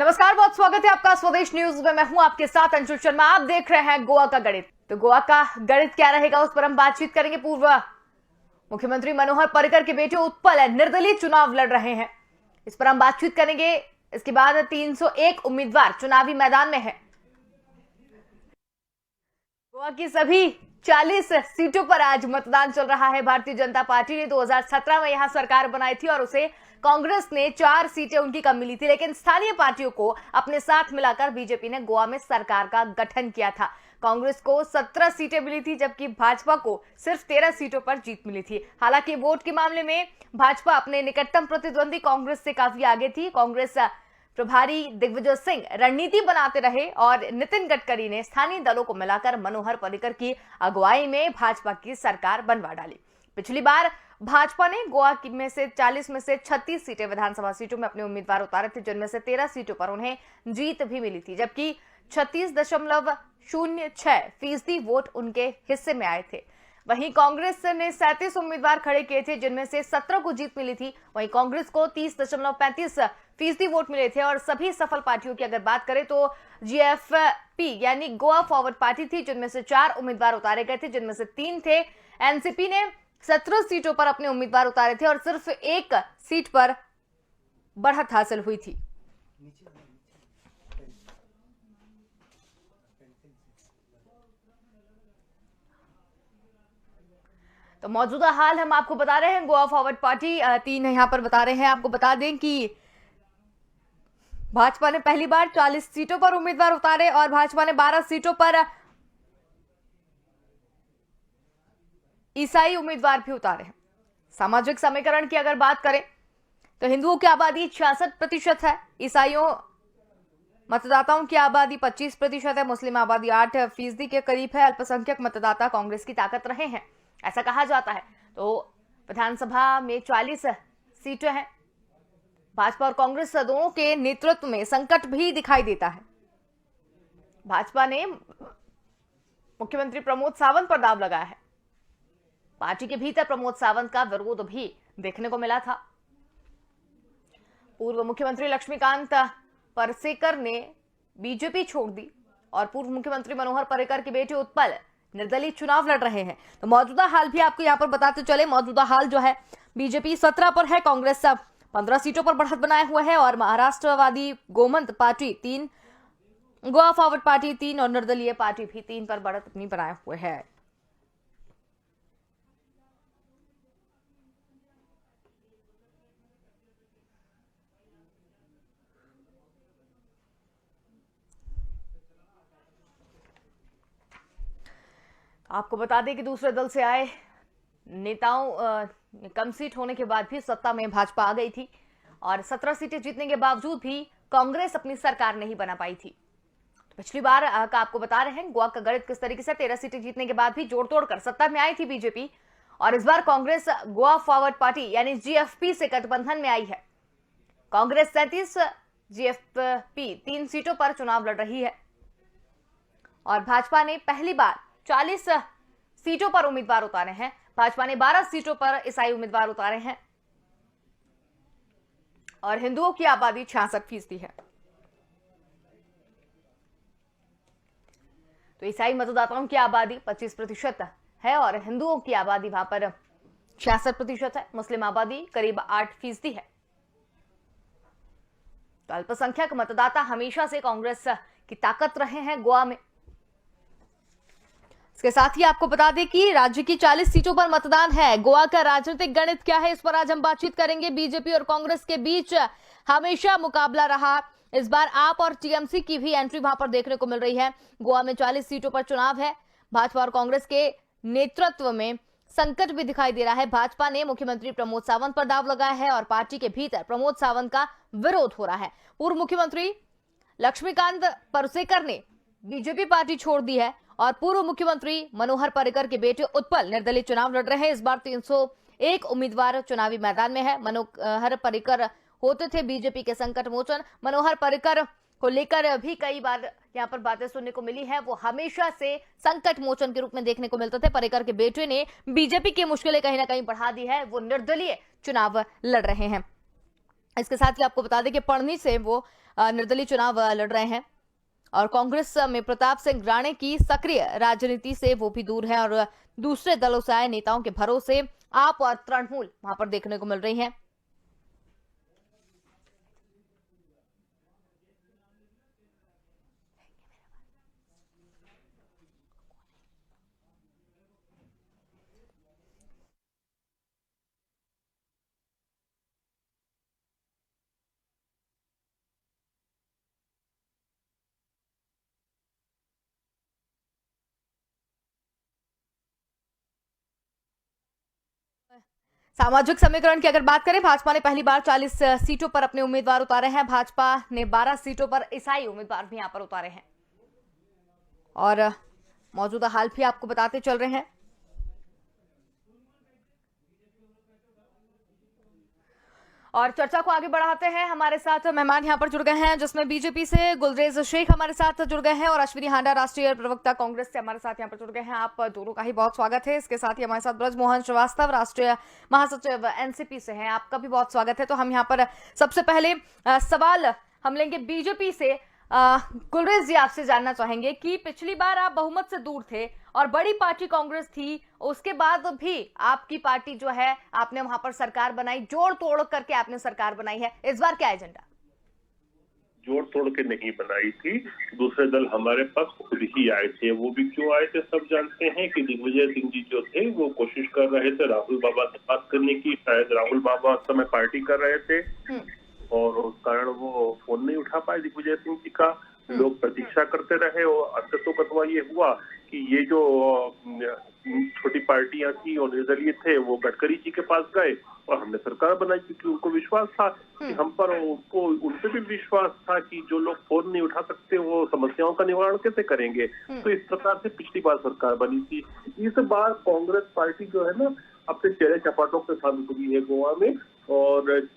नमस्कार, बहुत स्वागत है आपका स्वदेश न्यूज में। मैं हूं आपके साथ अंशुल शर्मा। आप देख रहे हैं गोवा का गणित। तो गोवा का गणित क्या रहेगा, उस पर हम बातचीत करेंगे। पूर्व मुख्यमंत्री मनोहर पर्रिकर के बेटे उत्पल निर्दलीय चुनाव लड़ रहे हैं, इस पर हम बातचीत करेंगे। इसके बाद 301 उम्मीदवार चुनावी मैदान में है। गोवा की सभी 40 सीटों पर आज मतदान चल रहा है। भारतीय जनता पार्टी ने 2017 में यहां सरकार बनाई थी और उसे कांग्रेस ने 4 सीटें उनकी कम मिली थी, लेकिन स्थानीय पार्टियों को अपने साथ मिलाकर बीजेपी ने गोवा में सरकार का गठन किया था। कांग्रेस को 17 सीटें मिली थी, जबकि भाजपा को सिर्फ 13 सीटों पर जीत मिली थी। हालांकि वोट के मामले में भाजपा अपने निकटतम प्रतिद्वंदी कांग्रेस से काफी आगे थी। कांग्रेस प्रभारी दिग्विजय सिंह रणनीति बनाते रहे और नितिन गडकरी ने स्थानीय दलों को मिलाकर मनोहर पर्रिकर की अगुवाई में भाजपा की सरकार बनवा डाली। पिछली बार भाजपा ने गोवा में से 40 में से 36 सीटें विधानसभा सीटों में अपने उम्मीदवार उतारे थे, जिनमें से 13 सीटों पर उन्हें जीत भी मिली थी, जबकि 36.06% वोट उनके हिस्से में आए थे। वहीं कांग्रेस ने 37 उम्मीदवार खड़े किए थे, जिनमें से 17 को जीत मिली थी। वहीं कांग्रेस को 30.35% वोट मिले थे। और सभी सफल पार्टियों की अगर बात करें तो जीएफपी यानी गोवा फॉरवर्ड पार्टी थी, जिनमें से 4 उम्मीदवार उतारे गए थे, जिनमें से 3 थे। एनसीपी ने 17 सीटों पर अपने उम्मीदवार उतारे थे और सिर्फ 1 सीट पर बढ़त हासिल हुई थी। तो मौजूदा हाल हम आपको बता रहे हैं। गोवा फॉरवर्ड पार्टी 3 यहां पर बता रहे हैं। आपको बता दें कि भाजपा ने पहली बार 40 सीटों पर उम्मीदवार उतारे और भाजपा ने 12 सीटों पर ईसाई उम्मीदवार भी उतारे हैं। सामाजिक समीकरण की अगर बात करें तो हिंदुओं की आबादी 66% है, ईसाइयों मतदाताओं की आबादी 25% है, मुस्लिम आबादी 8% के करीब है। अल्पसंख्यक मतदाता कांग्रेस की ताकत रहे हैं, ऐसा कहा जाता है। तो विधानसभा में 40 सीटें हैं। भाजपा और कांग्रेस दोनों के नेतृत्व में संकट भी दिखाई देता है। भाजपा ने मुख्यमंत्री प्रमोद सावंत पर दाव लगाया है। पार्टी के भीतर प्रमोद सावंत का विरोध भी देखने को मिला था। पूर्व मुख्यमंत्री लक्ष्मीकांत पार्सेकर ने बीजेपी छोड़ दी और पूर्व मुख्यमंत्री मनोहर पर्रिकर के बेटे उत्पल निर्दलीय चुनाव लड़ रहे हैं। तो मौजूदा हाल भी आपको यहां पर बताते चले। मौजूदा हाल जो है, बीजेपी 17 पर है, कांग्रेस 15 सीटों पर बढ़त बनाए हुए है और Maharashtrawadi Gomant party 3, Goa forward party 3 और निर्दलीय पार्टी भी 3 पर बढ़त अपनी बनाए हुए है। आपको बता दें कि दूसरे दल से आए नेताओं कम सीट होने के बाद भी सत्ता में भाजपा आ गई थी और 17 सीटें जीतने के बावजूद भी कांग्रेस अपनी सरकार नहीं बना पाई थी। तो पिछली बार का आपको बता रहे हैं गोवा का गणित किस तरीके से 13 सीटें जीतने के बाद भी जोड़ तोड़ कर सत्ता में आई थी बीजेपी, और इस बार कांग्रेस गोवा फॉरवर्ड पार्टी यानी जीएफपी से गठबंधन में आई है। कांग्रेस 37, जीएफपी 3 सीटों पर चुनाव लड़ रही है और भाजपा ने पहली बार 40 सीटों पर उम्मीदवार उतारे हैं। भाजपा ने 12 सीटों पर ईसाई उम्मीदवार उतारे हैं और हिंदुओं की आबादी 66% है। तो ईसाई मतदाताओं की आबादी 25% है और हिंदुओं की आबादी वहां पर 66% है। मुस्लिम आबादी करीब 8% है। तो अल्पसंख्यक मतदाता हमेशा से कांग्रेस की ताकत रहे हैं गोवा में। इसके साथ ही आपको बता दें कि राज्य की 40 सीटों पर मतदान है। गोवा का राजनीतिक गणित क्या है, इस पर आज हम बातचीत करेंगे। बीजेपी और कांग्रेस के बीच हमेशा मुकाबला रहा। इस बार आप और टीएमसी की भी एंट्री वहां पर देखने को मिल रही है। गोवा में 40 सीटों पर चुनाव है। भाजपा और कांग्रेस के नेतृत्व में संकट भी दिखाई दे रहा है। भाजपा ने मुख्यमंत्री प्रमोद सावंत पर दाव लगाया है और पार्टी के भीतर प्रमोद सावंत का विरोध हो रहा है। पूर्व मुख्यमंत्री लक्ष्मीकांत पार्सेकर ने बीजेपी पार्टी छोड़ दी है और पूर्व मुख्यमंत्री मनोहर पर्रिकर के बेटे उत्पल निर्दलीय चुनाव लड़ रहे हैं। इस बार 301 उम्मीदवार चुनावी मैदान में है। मनोहर पर्रिकर होते थे बीजेपी के संकट मोचन। मनोहर पर्रिकर को लेकर भी कई बार यहां पर बातें सुनने को मिली है। वो हमेशा से संकट मोचन के रूप में देखने को मिलते थे। पर्रिकर के बेटे ने बीजेपी की मुश्किलें कहीं ना कहीं बढ़ा दी है। वो निर्दलीय चुनाव लड़ रहे हैं। इसके साथ ही आपको बता दें कि पढ़नी से वो निर्दलीय चुनाव लड़ रहे हैं और कांग्रेस में प्रताप सिंह राणे की सक्रिय राजनीति से वो भी दूर है और दूसरे दलों से आए नेताओं के भरोसे आप और तृणमूल वहां पर देखने को मिल रही हैं। सामाजिक समीकरण की अगर बात करें, भाजपा ने पहली बार 40 सीटों पर अपने उम्मीदवार उतारे हैं। भाजपा ने 12 सीटों पर ईसाई उम्मीदवार भी यहां पर उतारे हैं और मौजूदा हाल भी आपको बताते चल रहे हैं। और चर्चा को आगे बढ़ाते हैं, हमारे साथ मेहमान यहां पर जुड़ गए हैं, जिसमें बीजेपी से गुलरेज शेख हमारे साथ जुड़ गए हैं और अश्विनी हांडा राष्ट्रीय प्रवक्ता कांग्रेस से हमारे साथ यहां पर जुड़ गए हैं। आप दोनों का ही बहुत स्वागत है। इसके साथ ही हमारे साथ ब्रजमोहन श्रीवास्तव राष्ट्रीय महासचिव एनसीपी से हैं, आपका भी बहुत स्वागत है। तो हम यहाँ पर सबसे पहले सवाल हम लेंगे बीजेपी से। गुलरेज जी, आपसे जानना चाहेंगे कि पिछली बार आप बहुमत से दूर थे और बड़ी पार्टी कांग्रेस थी, उसके बाद भी आपकी पार्टी जो है आपने वहां पर सरकार बनाई, जोड़ तोड़ करके आपने सरकार बनाई है। इस बार क्या एजेंडा? जोड़ तोड़ के नहीं बनाई थी, दूसरे दल हमारे पास खुद ही आए थे। वो भी क्यों आए थे सब जानते हैं कि दिग्विजय सिंह जी जो थे वो कोशिश कर रहे थे राहुल बाबा से बात करने की। शायद राहुल बाबा उस समय पार्टी कर रहे थे और उस कारण वो फोन नहीं उठा पाए दिग्विजय सिंह जी का। लोग प्रतीक्षा करते रहे और अंततोगत्वा ये हुआ कि ये जो छोटी पार्टियां थी और निर्दलीय थे वो गडकरी जी के पास गए और हमने सरकार बनाई, क्योंकि उनको विश्वास था कि हम पर, उनको उन पे भी विश्वास था कि जो लोग फोन नहीं उठा सकते वो समस्याओं का निवारण कैसे करेंगे। तो इस प्रकार से पिछली बार सरकार बनी थी। इस बार कांग्रेस पार्टी जो है ना अपने चेहरे चपाटों के साथ उतरी है गोवा में, और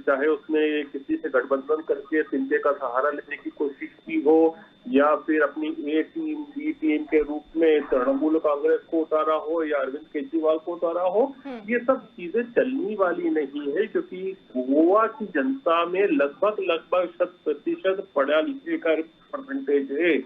चाहे उसने किसी से गठबंधन करके सिंधे का सहारा लेने की कोशिश की हो या फिर अपनी ए टीम बी टीम के रूप में तृणमूल कांग्रेस को उतारा हो या अरविंद केजरीवाल को उतारा हो, ये सब चीजें चलने वाली नहीं है, क्योंकि गोवा की जनता में लगभग 100% पढ़ा लिखे का परसेंटेज है।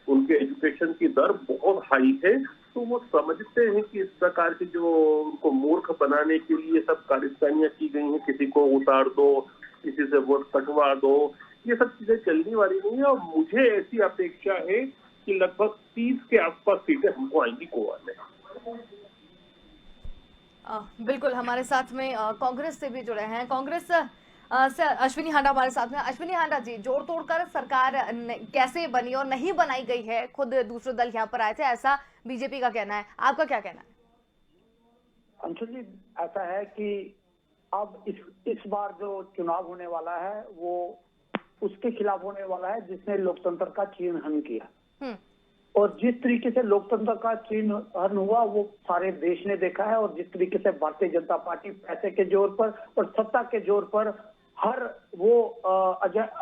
उनके एजुकेशन की दर बहुत हाई है, तो वो समझते हैं कि इस प्रकार की जो उनको मूर्ख बनाने के लिए सब कार्यकारियां की गई हैं, किसी को उतार दो, किसी से वोट कटवा दो, ये सब चीजें चलने वाली नहीं है। और मुझे ऐसी अपेक्षा है कि लगभग 30 के आसपास सीटें हमको आएंगी गोवा में। बिल्कुल, हमारे साथ में कांग्रेस से भी जुड़े हैं, कांग्रेस से अश्विनी हांडा हमारे साथ में। अश्विनी हांडा जी, जोड़ तोड़ कर सरकार कैसे बनी और नहीं बनाई गई है, खुद दूसरे दल यहाँ पर आए थे, ऐसा बीजेपी का कहना है, आपका क्या कहना है? अंशुल जी, ऐसा है कि अब इस बार जो चुनाव होने वाला है वो उसके खिलाफ होने वाला है जिसने लोकतंत्र का छीन-हन किया। और जिस तरीके से लोकतंत्र का छीन-हन हुआ वो सारे देश ने देखा है, और जिस तरीके से भारतीय जनता पार्टी पैसे के जोर पर और सत्ता के जोर पर हर वो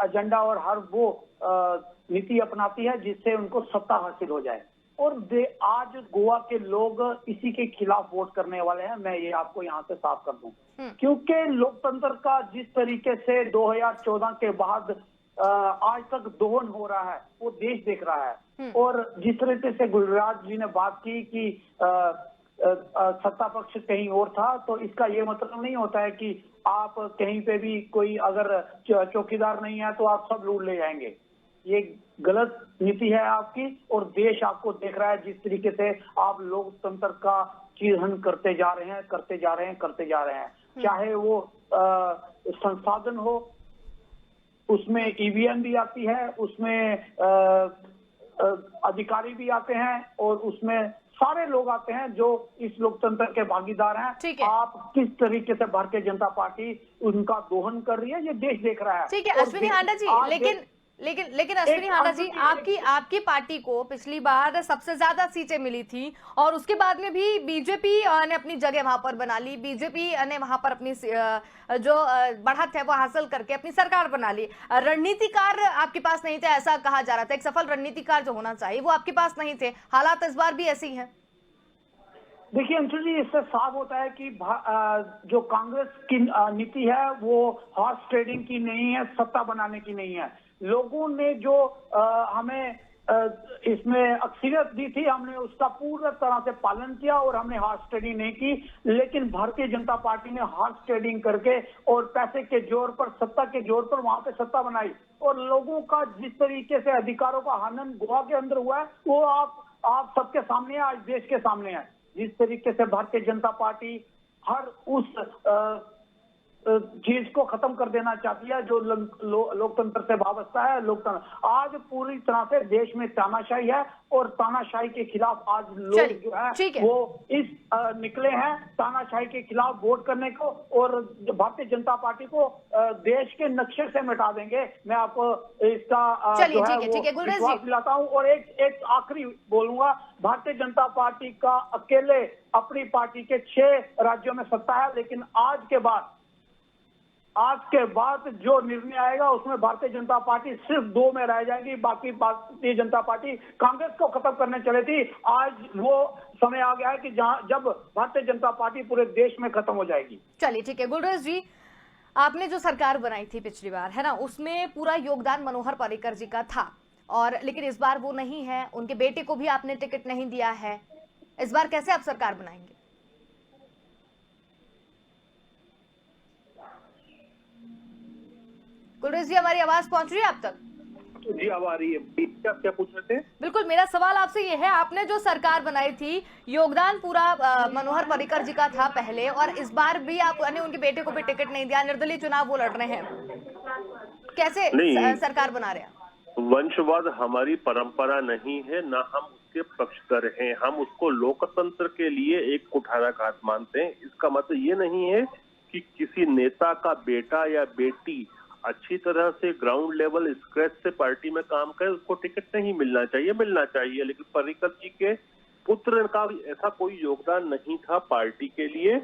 एजेंडा और हर वो नीति अपनाती है जिससे उनको सत्ता हासिल हो जाए। और आज गोवा के लोग इसी के खिलाफ वोट करने वाले हैं, मैं ये आपको यहाँ से साफ कर दूं। क्योंकि लोकतंत्र का जिस तरीके से 2014 के बाद आज तक दोहन हो रहा है वो देश देख रहा है। और जिस तरीके से गुलराज जी ने बात की कि सत्ता पक्ष कहीं और था, तो इसका ये मतलब नहीं होता है कि आप कहीं पे भी कोई अगर चौकीदार नहीं है तो आप सब लूट ले जाएंगे। ये गलत नीति है आपकी, और देश आपको देख रहा है जिस तरीके से आप लोकतंत्र का छीन-हन करते जा रहे हैं। चाहे वो संसाधन हो, उसमें ईवीएम भी आती है, उसमें अधिकारी भी आते हैं, और उसमें सारे लोग आते हैं जो इस लोकतंत्र के भागीदार हैं। आप किस तरीके से भारतीय जनता पार्टी उनका दोहन कर रही है ये देश देख रहा है। ठीक है अश्विनी हांडा जी, लेकिन अश्विनी हांडा जी, आपकी पार्टी को पिछली बार सबसे ज्यादा सीटें मिली थी और उसके बाद में भी बीजेपी ने अपनी जगह वहां पर बना ली, बीजेपी ने वहां पर अपनी जो बढ़त है वो हासिल करके अपनी सरकार बना ली। रणनीतिकार आपके पास नहीं थे, ऐसा कहा जा रहा था, एक सफल रणनीतिकार जो होना चाहिए वो आपके पास नहीं थे, हालात इस बार भी ऐसी हैं। देखिए अंशुल जी, इससे साफ होता है कि जो कांग्रेस की नीति है वो हॉर्स ट्रेडिंग की नहीं है, सत्ता बनाने की नहीं है। लोगों ने जो हमें इसमें अक्सरियत दी थी, हमने उसका पूरी तरह से पालन किया और हमने हॉर्स ट्रेडिंग नहीं की। लेकिन भारतीय जनता पार्टी ने हॉर्स ट्रेडिंग करके और पैसे के जोर पर, सत्ता के जोर पर वहां पे सत्ता बनाई, और लोगों का जिस तरीके से अधिकारों का हनन गोवा के अंदर हुआ है वो आप सबके सामने है, आज देश के सामने है। जिस तरीके से भारतीय जनता पार्टी हर उस चीज को खत्म कर देना चाहती है जो लोकतंत्र से वाबस्ता है। लोकतंत्र आज पूरी तरह से देश में तानाशाही है, और तानाशाही के खिलाफ आज लोग जो है वो इस निकले हैं तानाशाही के खिलाफ वोट करने को, और भारतीय जनता पार्टी को देश के नक्शे से मिटा देंगे। मैं आपको इसका जो है वो विश्वास दिलाता हूं। और एक आखिरी बोलूंगा, भारतीय जनता पार्टी का अकेले अपनी पार्टी के 6 राज्यों में सत्ता है, लेकिन आज के बाद जो निर्णय आएगा उसमें भारतीय जनता पार्टी सिर्फ 2 में रह जाएगी। बाकी भारतीय जनता पार्टी कांग्रेस को खत्म करने चली थी, आज वो समय आ गया है कि जब भारतीय जनता पार्टी पूरे देश में खत्म हो जाएगी। चलिए ठीक है गुलरेज जी, आपने जो सरकार बनाई थी पिछली बार, है ना, उसमें पूरा योगदान मनोहर पर्रिकर जी का था, और लेकिन इस बार वो नहीं है, उनके बेटे को भी आपने टिकट नहीं दिया है। इस बार कैसे आप सरकार बनाएंगे? गुलरेज जी, हमारी आवाज पहुंच रही है आप तक? जी अब आ रही है। आप क्या पूछ रहे थे? बिल्कुल, मेरा सवाल आपसे ये है, आपने जो सरकार बनाई थी योगदान पूरा मनोहर पर्रिकर जी का था पहले, और इस बार भी आपने उनके बेटे को भी टिकट नहीं दिया, निर्दलीय चुनाव वो लड़ रहे हैं, कैसे सरकार बना रहे हैं? वंशवाद हमारी परंपरा नहीं है, ना हम उसके पक्षधर हैं। हम उसको लोकतंत्र के लिए एक कुठाराघात मानते हैं। इसका मतलब ये नहीं है कि किसी नेता का बेटा या बेटी अच्छी तरह से ग्राउंड लेवल स्क्रैच से पार्टी में काम करे उसको टिकट नहीं मिलना चाहिए। लेकिन पर्रिकर जी के पुत्र का ऐसा कोई योगदान नहीं था पार्टी के लिए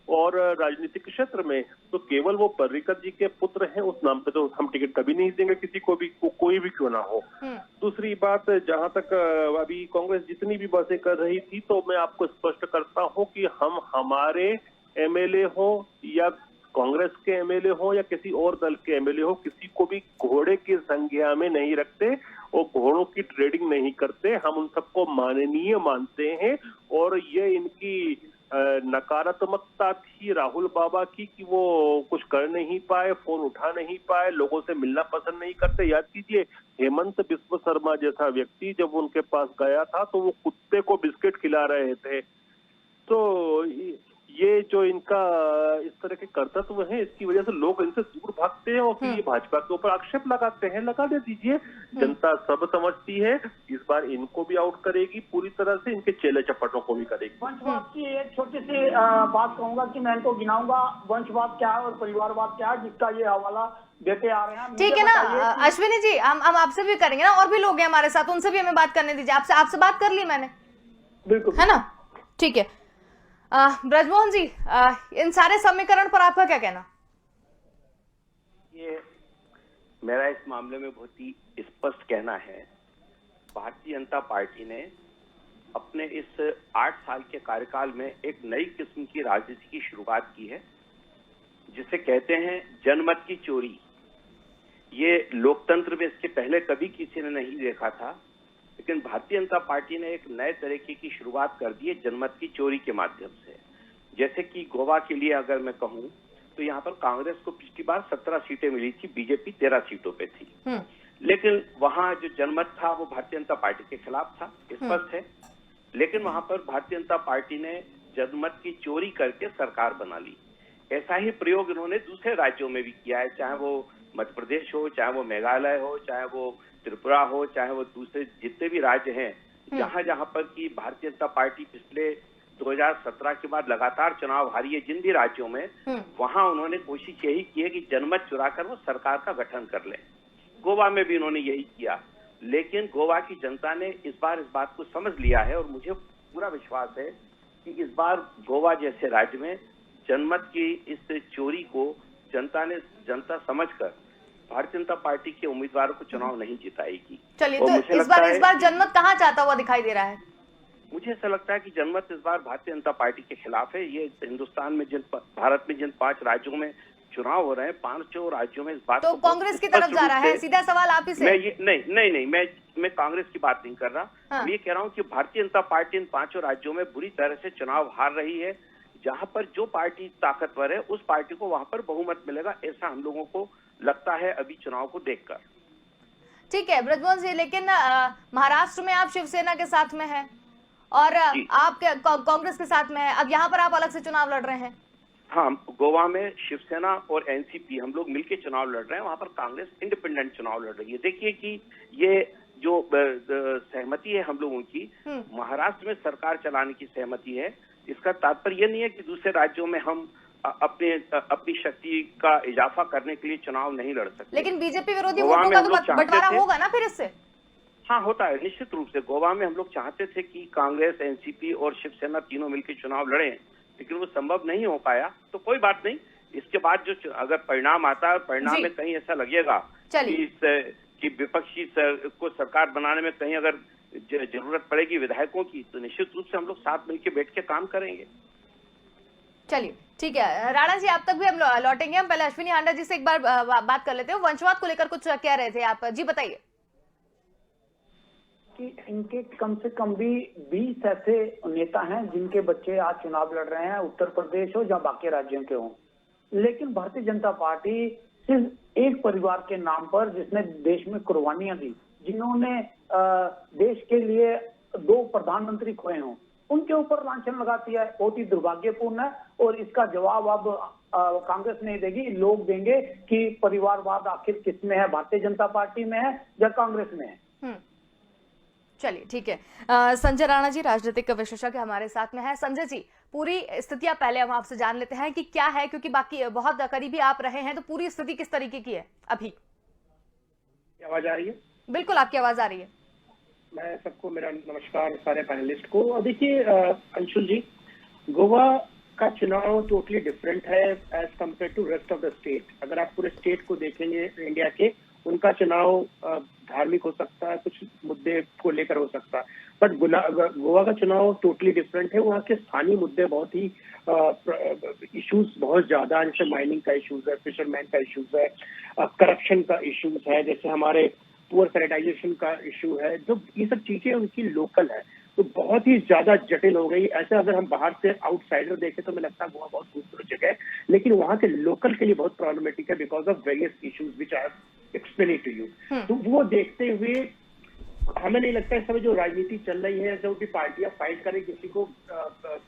और राजनीतिक क्षेत्र में, तो केवल वो पर्रिकर जी के पुत्र हैं, उस नाम पे तो हम टिकट कभी नहीं देंगे किसी को भी, कोई भी क्यों ना हो। दूसरी बात, जहां तक अभी कांग्रेस जितनी भी बातें कर रही थी, तो मैं आपको स्पष्ट करता हूं कि हम हमारे एमएलए हो या कांग्रेस के एमएलए हो या किसी और दल के एमएलए हो, किसी को भी घोड़े की संज्ञा में नहीं रखते और घोड़ों की ट्रेडिंग नहीं करते। हम उन सबको माननीय मानते हैं, और ये इनकी नकारात्मकता थी राहुल बाबा की कि वो कुछ कर नहीं पाए, फोन उठा नहीं पाए, लोगों से मिलना पसंद नहीं करते। याद कीजिए, हेमंत बिस्व शर्मा जैसा व्यक्ति जब उनके पास गया था तो वो कुत्ते को बिस्किट खिला रहे थे। तो ये जो इनका इस तरह के कर्तव्य है, इसकी वजह से लोग इनसे दूर भागते हैं और फिर ये भाजपा के ऊपर आक्षेप लगाते हैं। लगा दे दीजिए, जनता सब समझती है, इस बार इनको भी आउट करेगी पूरी तरह से, इनके चेले चपाटों को भी करेगी। वंशवाद की एक छोटी सी बात कहूंगा कि मैं इनको गिनाऊंगा, वंशवाद क्या है और परिवारवाद क्या है, जिसका ये हवाला देते आ रहे हैं। ठीक है ना अश्विनी जी, हम आपसे भी करेंगे ना, और भी लोग हैं हमारे साथ, उनसे भी हमें बात करने दीजिए। आपसे बात कर ली मैंने, बिल्कुल, है ना? ठीक है, ब्रजमोहन जी, इन सारे समीकरण पर आपका क्या कहना? ये मेरा इस मामले में बहुत ही स्पष्ट कहना है, भारतीय जनता पार्टी ने अपने इस 8 साल के कार्यकाल में एक नई किस्म की राजनीति की शुरुआत की है, जिसे कहते हैं जनमत की चोरी। ये लोकतंत्र में इसके पहले कभी किसी ने नहीं देखा था, लेकिन भारतीय जनता पार्टी ने एक नए तरीके की शुरुआत कर दी है जनमत की चोरी के माध्यम से। जैसे कि गोवा के लिए अगर मैं कहूं तो यहाँ पर कांग्रेस को पिछली बार 17 सीटें मिली थी, बीजेपी 13 सीटों पे थी, लेकिन वहां जो जनमत था वो भारतीय जनता पार्टी के खिलाफ था, स्पष्ट है। लेकिन वहां पर भारतीय जनता पार्टी ने जनमत की चोरी करके सरकार बना ली। ऐसा ही प्रयोग इन्होंने दूसरे राज्यों में भी किया है, चाहे वो मध्य प्रदेश हो, चाहे वो मेघालय हो, चाहे वो त्रिपुरा हो, चाहे वो दूसरे जितने भी राज्य हैं, जहां जहां पर की भारतीय जनता पार्टी पिछले 2017 के बाद लगातार चुनाव हारी है जिन भी राज्यों में, वहां उन्होंने कोशिश यही की है कि जनमत चुराकर वो सरकार का गठन कर ले। गोवा में भी उन्होंने यही किया, लेकिन गोवा की जनता ने इस बार इस बात को समझ लिया है, और मुझे पूरा विश्वास है कि इस बार गोवा जैसे राज्य में जनमत की इस चोरी को जनता समझकर भारतीय जनता पार्टी के उम्मीदवारों को चुनाव नहीं जिताएगी। चलिए, तो इस बार जनमत कहाँ चाहता हुआ दिखाई दे रहा है? मुझे ऐसा लगता है कि जनमत इस बार भारतीय जनता पार्टी के खिलाफ है। ये हिंदुस्तान में भारत में जिन 5 राज्यों में चुनाव हो रहे हैं, 5 राज्यों में इस बात तो कांग्रेस की तरफ जा रहा है। सीधा सवाल आप ही से। मैं कांग्रेस की बात नहीं कर रहा। हाँ। मैं ये कह रहा हूँ कि भारतीय जनता पार्टी इन 5 राज्यों में बुरी तरह से चुनाव हार रही है। जहां पर जो पार्टी ताकतवर है उस पार्टी को वहां पर बहुमत मिलेगा, ऐसा हम लोगों को लगता है अभी चुनाव को देखकर। ठीक है ब्रजमोहन जी, लेकिन महाराष्ट्र में आप शिवसेना के साथ में हैं और आप कांग्रेस के साथ में हैं। अब यहाँ पर आप अलग से चुनाव लड़ रहे हैं। हाँ, गोवा में शिवसेना और एनसीपी हम लोग मिलकर चुनाव लड़ रहे हैं। वहां पर कांग्रेस इंडिपेंडेंट चुनाव लड़ रही है। देखिए कि ये जो सहमति है हम लोगों की, महाराष्ट्र में सरकार चलाने की सहमति है। इसका तात्पर्य ये नहीं है कि दूसरे राज्यों में हम अपनी शक्ति का इजाफा करने के लिए चुनाव नहीं लड़ सकते। लेकिन बीजेपी विरोधी वोटों का तो बंटवारा होगा ना फिर इससे। हाँ, होता है निश्चित रूप से। गोवा में हम लोग चाहते थे कि कांग्रेस, एनसीपी और शिवसेना तीनों मिलकर चुनाव लड़ें, लेकिन वो संभव नहीं हो पाया। तो कोई बात नहीं, इसके बाद जो अगर परिणाम आता है, परिणाम में कहीं ऐसा लगेगा कि विपक्षी को सरकार बनाने में कहीं अगर जरूरत पड़ेगी विधायकों की, तो निश्चित रूप से हम लोग साथ मिलकर बैठ के काम करेंगे। चलिए ठीक है राणा जी, आप तक भी हम लौटेंगे। हम पहले अश्विनी हांडा जी से एक बार बात कर लेते हैं। वंशवाद को लेकर कुछ कह रहे थे आप, जी बताइए। कि इनके कम से कम भी 20 ऐसे नेता हैं जिनके बच्चे आज चुनाव लड़ रहे हैं, उत्तर प्रदेश हो या बाकी राज्यों के हों। लेकिन भारतीय जनता पार्टी सिर्फ एक परिवार के नाम पर, जिसने देश में कुर्बानियां दी, जिन्होंने देश के लिए 2 प्रधानमंत्री खोए हों, उनके ऊपर लांछन लगाती है। बहुत ही दुर्भाग्यपूर्ण है और इसका जवाब अब कांग्रेस नहीं देगी, लोग देंगे कि परिवारवाद आखिर किसमें है, भारतीय जनता पार्टी में है या कांग्रेस में है। चलिए ठीक है। संजय राणा जी राजनीतिक विशेषज्ञ हमारे साथ में है। संजय जी, पूरी स्थितियां पहले हम आपसे जान लेते हैं कि क्या है, क्योंकि बाकी बहुत करीबी आप रहे हैं, तो पूरी स्थिति किस तरीके की है अभी? आवाज आ रही है? बिल्कुल आपकी आवाज आ रही है। मैं सबको मेरा नमस्कार, सारे पैनलिस्ट को। देखिए अंशुल जी, गोवा का चुनाव टोटली डिफरेंट है as compare to rest of the state. अगर आप पूरे स्टेट को देखेंगे इंडिया के, उनका चुनाव धार्मिक हो सकता है, कुछ मुद्दे को लेकर हो सकता है, बट गोवा का चुनाव टोटली डिफरेंट है। वहाँ के स्थानीय मुद्दे बहुत ही इश्यूज बहुत ज्यादा है, जैसे माइनिंग का इश्यूज है, फिशरमैन का इश्यूज है, करप्शन का इश्यूज है, जैसे हमारे पुअर सैनिटाइजेशन का इश्यू है। जो ये सब चीजें उनकी लोकल है, तो बहुत ही ज्यादा जटिल हो गई। ऐसे अगर हम बाहर से आउटसाइडर देखें तो हमें लगता है गोवा बहुत खूबसूरत जगह है, लेकिन वहाँ के लोकल के लिए बहुत प्रॉब्लमेटिक है because of various issues which I have explain to you. तो वो देखते हुए हमें नहीं लगता इस समय जो राजनीति चल रही है, जो भी पार्टियां फाइट करें, किसी को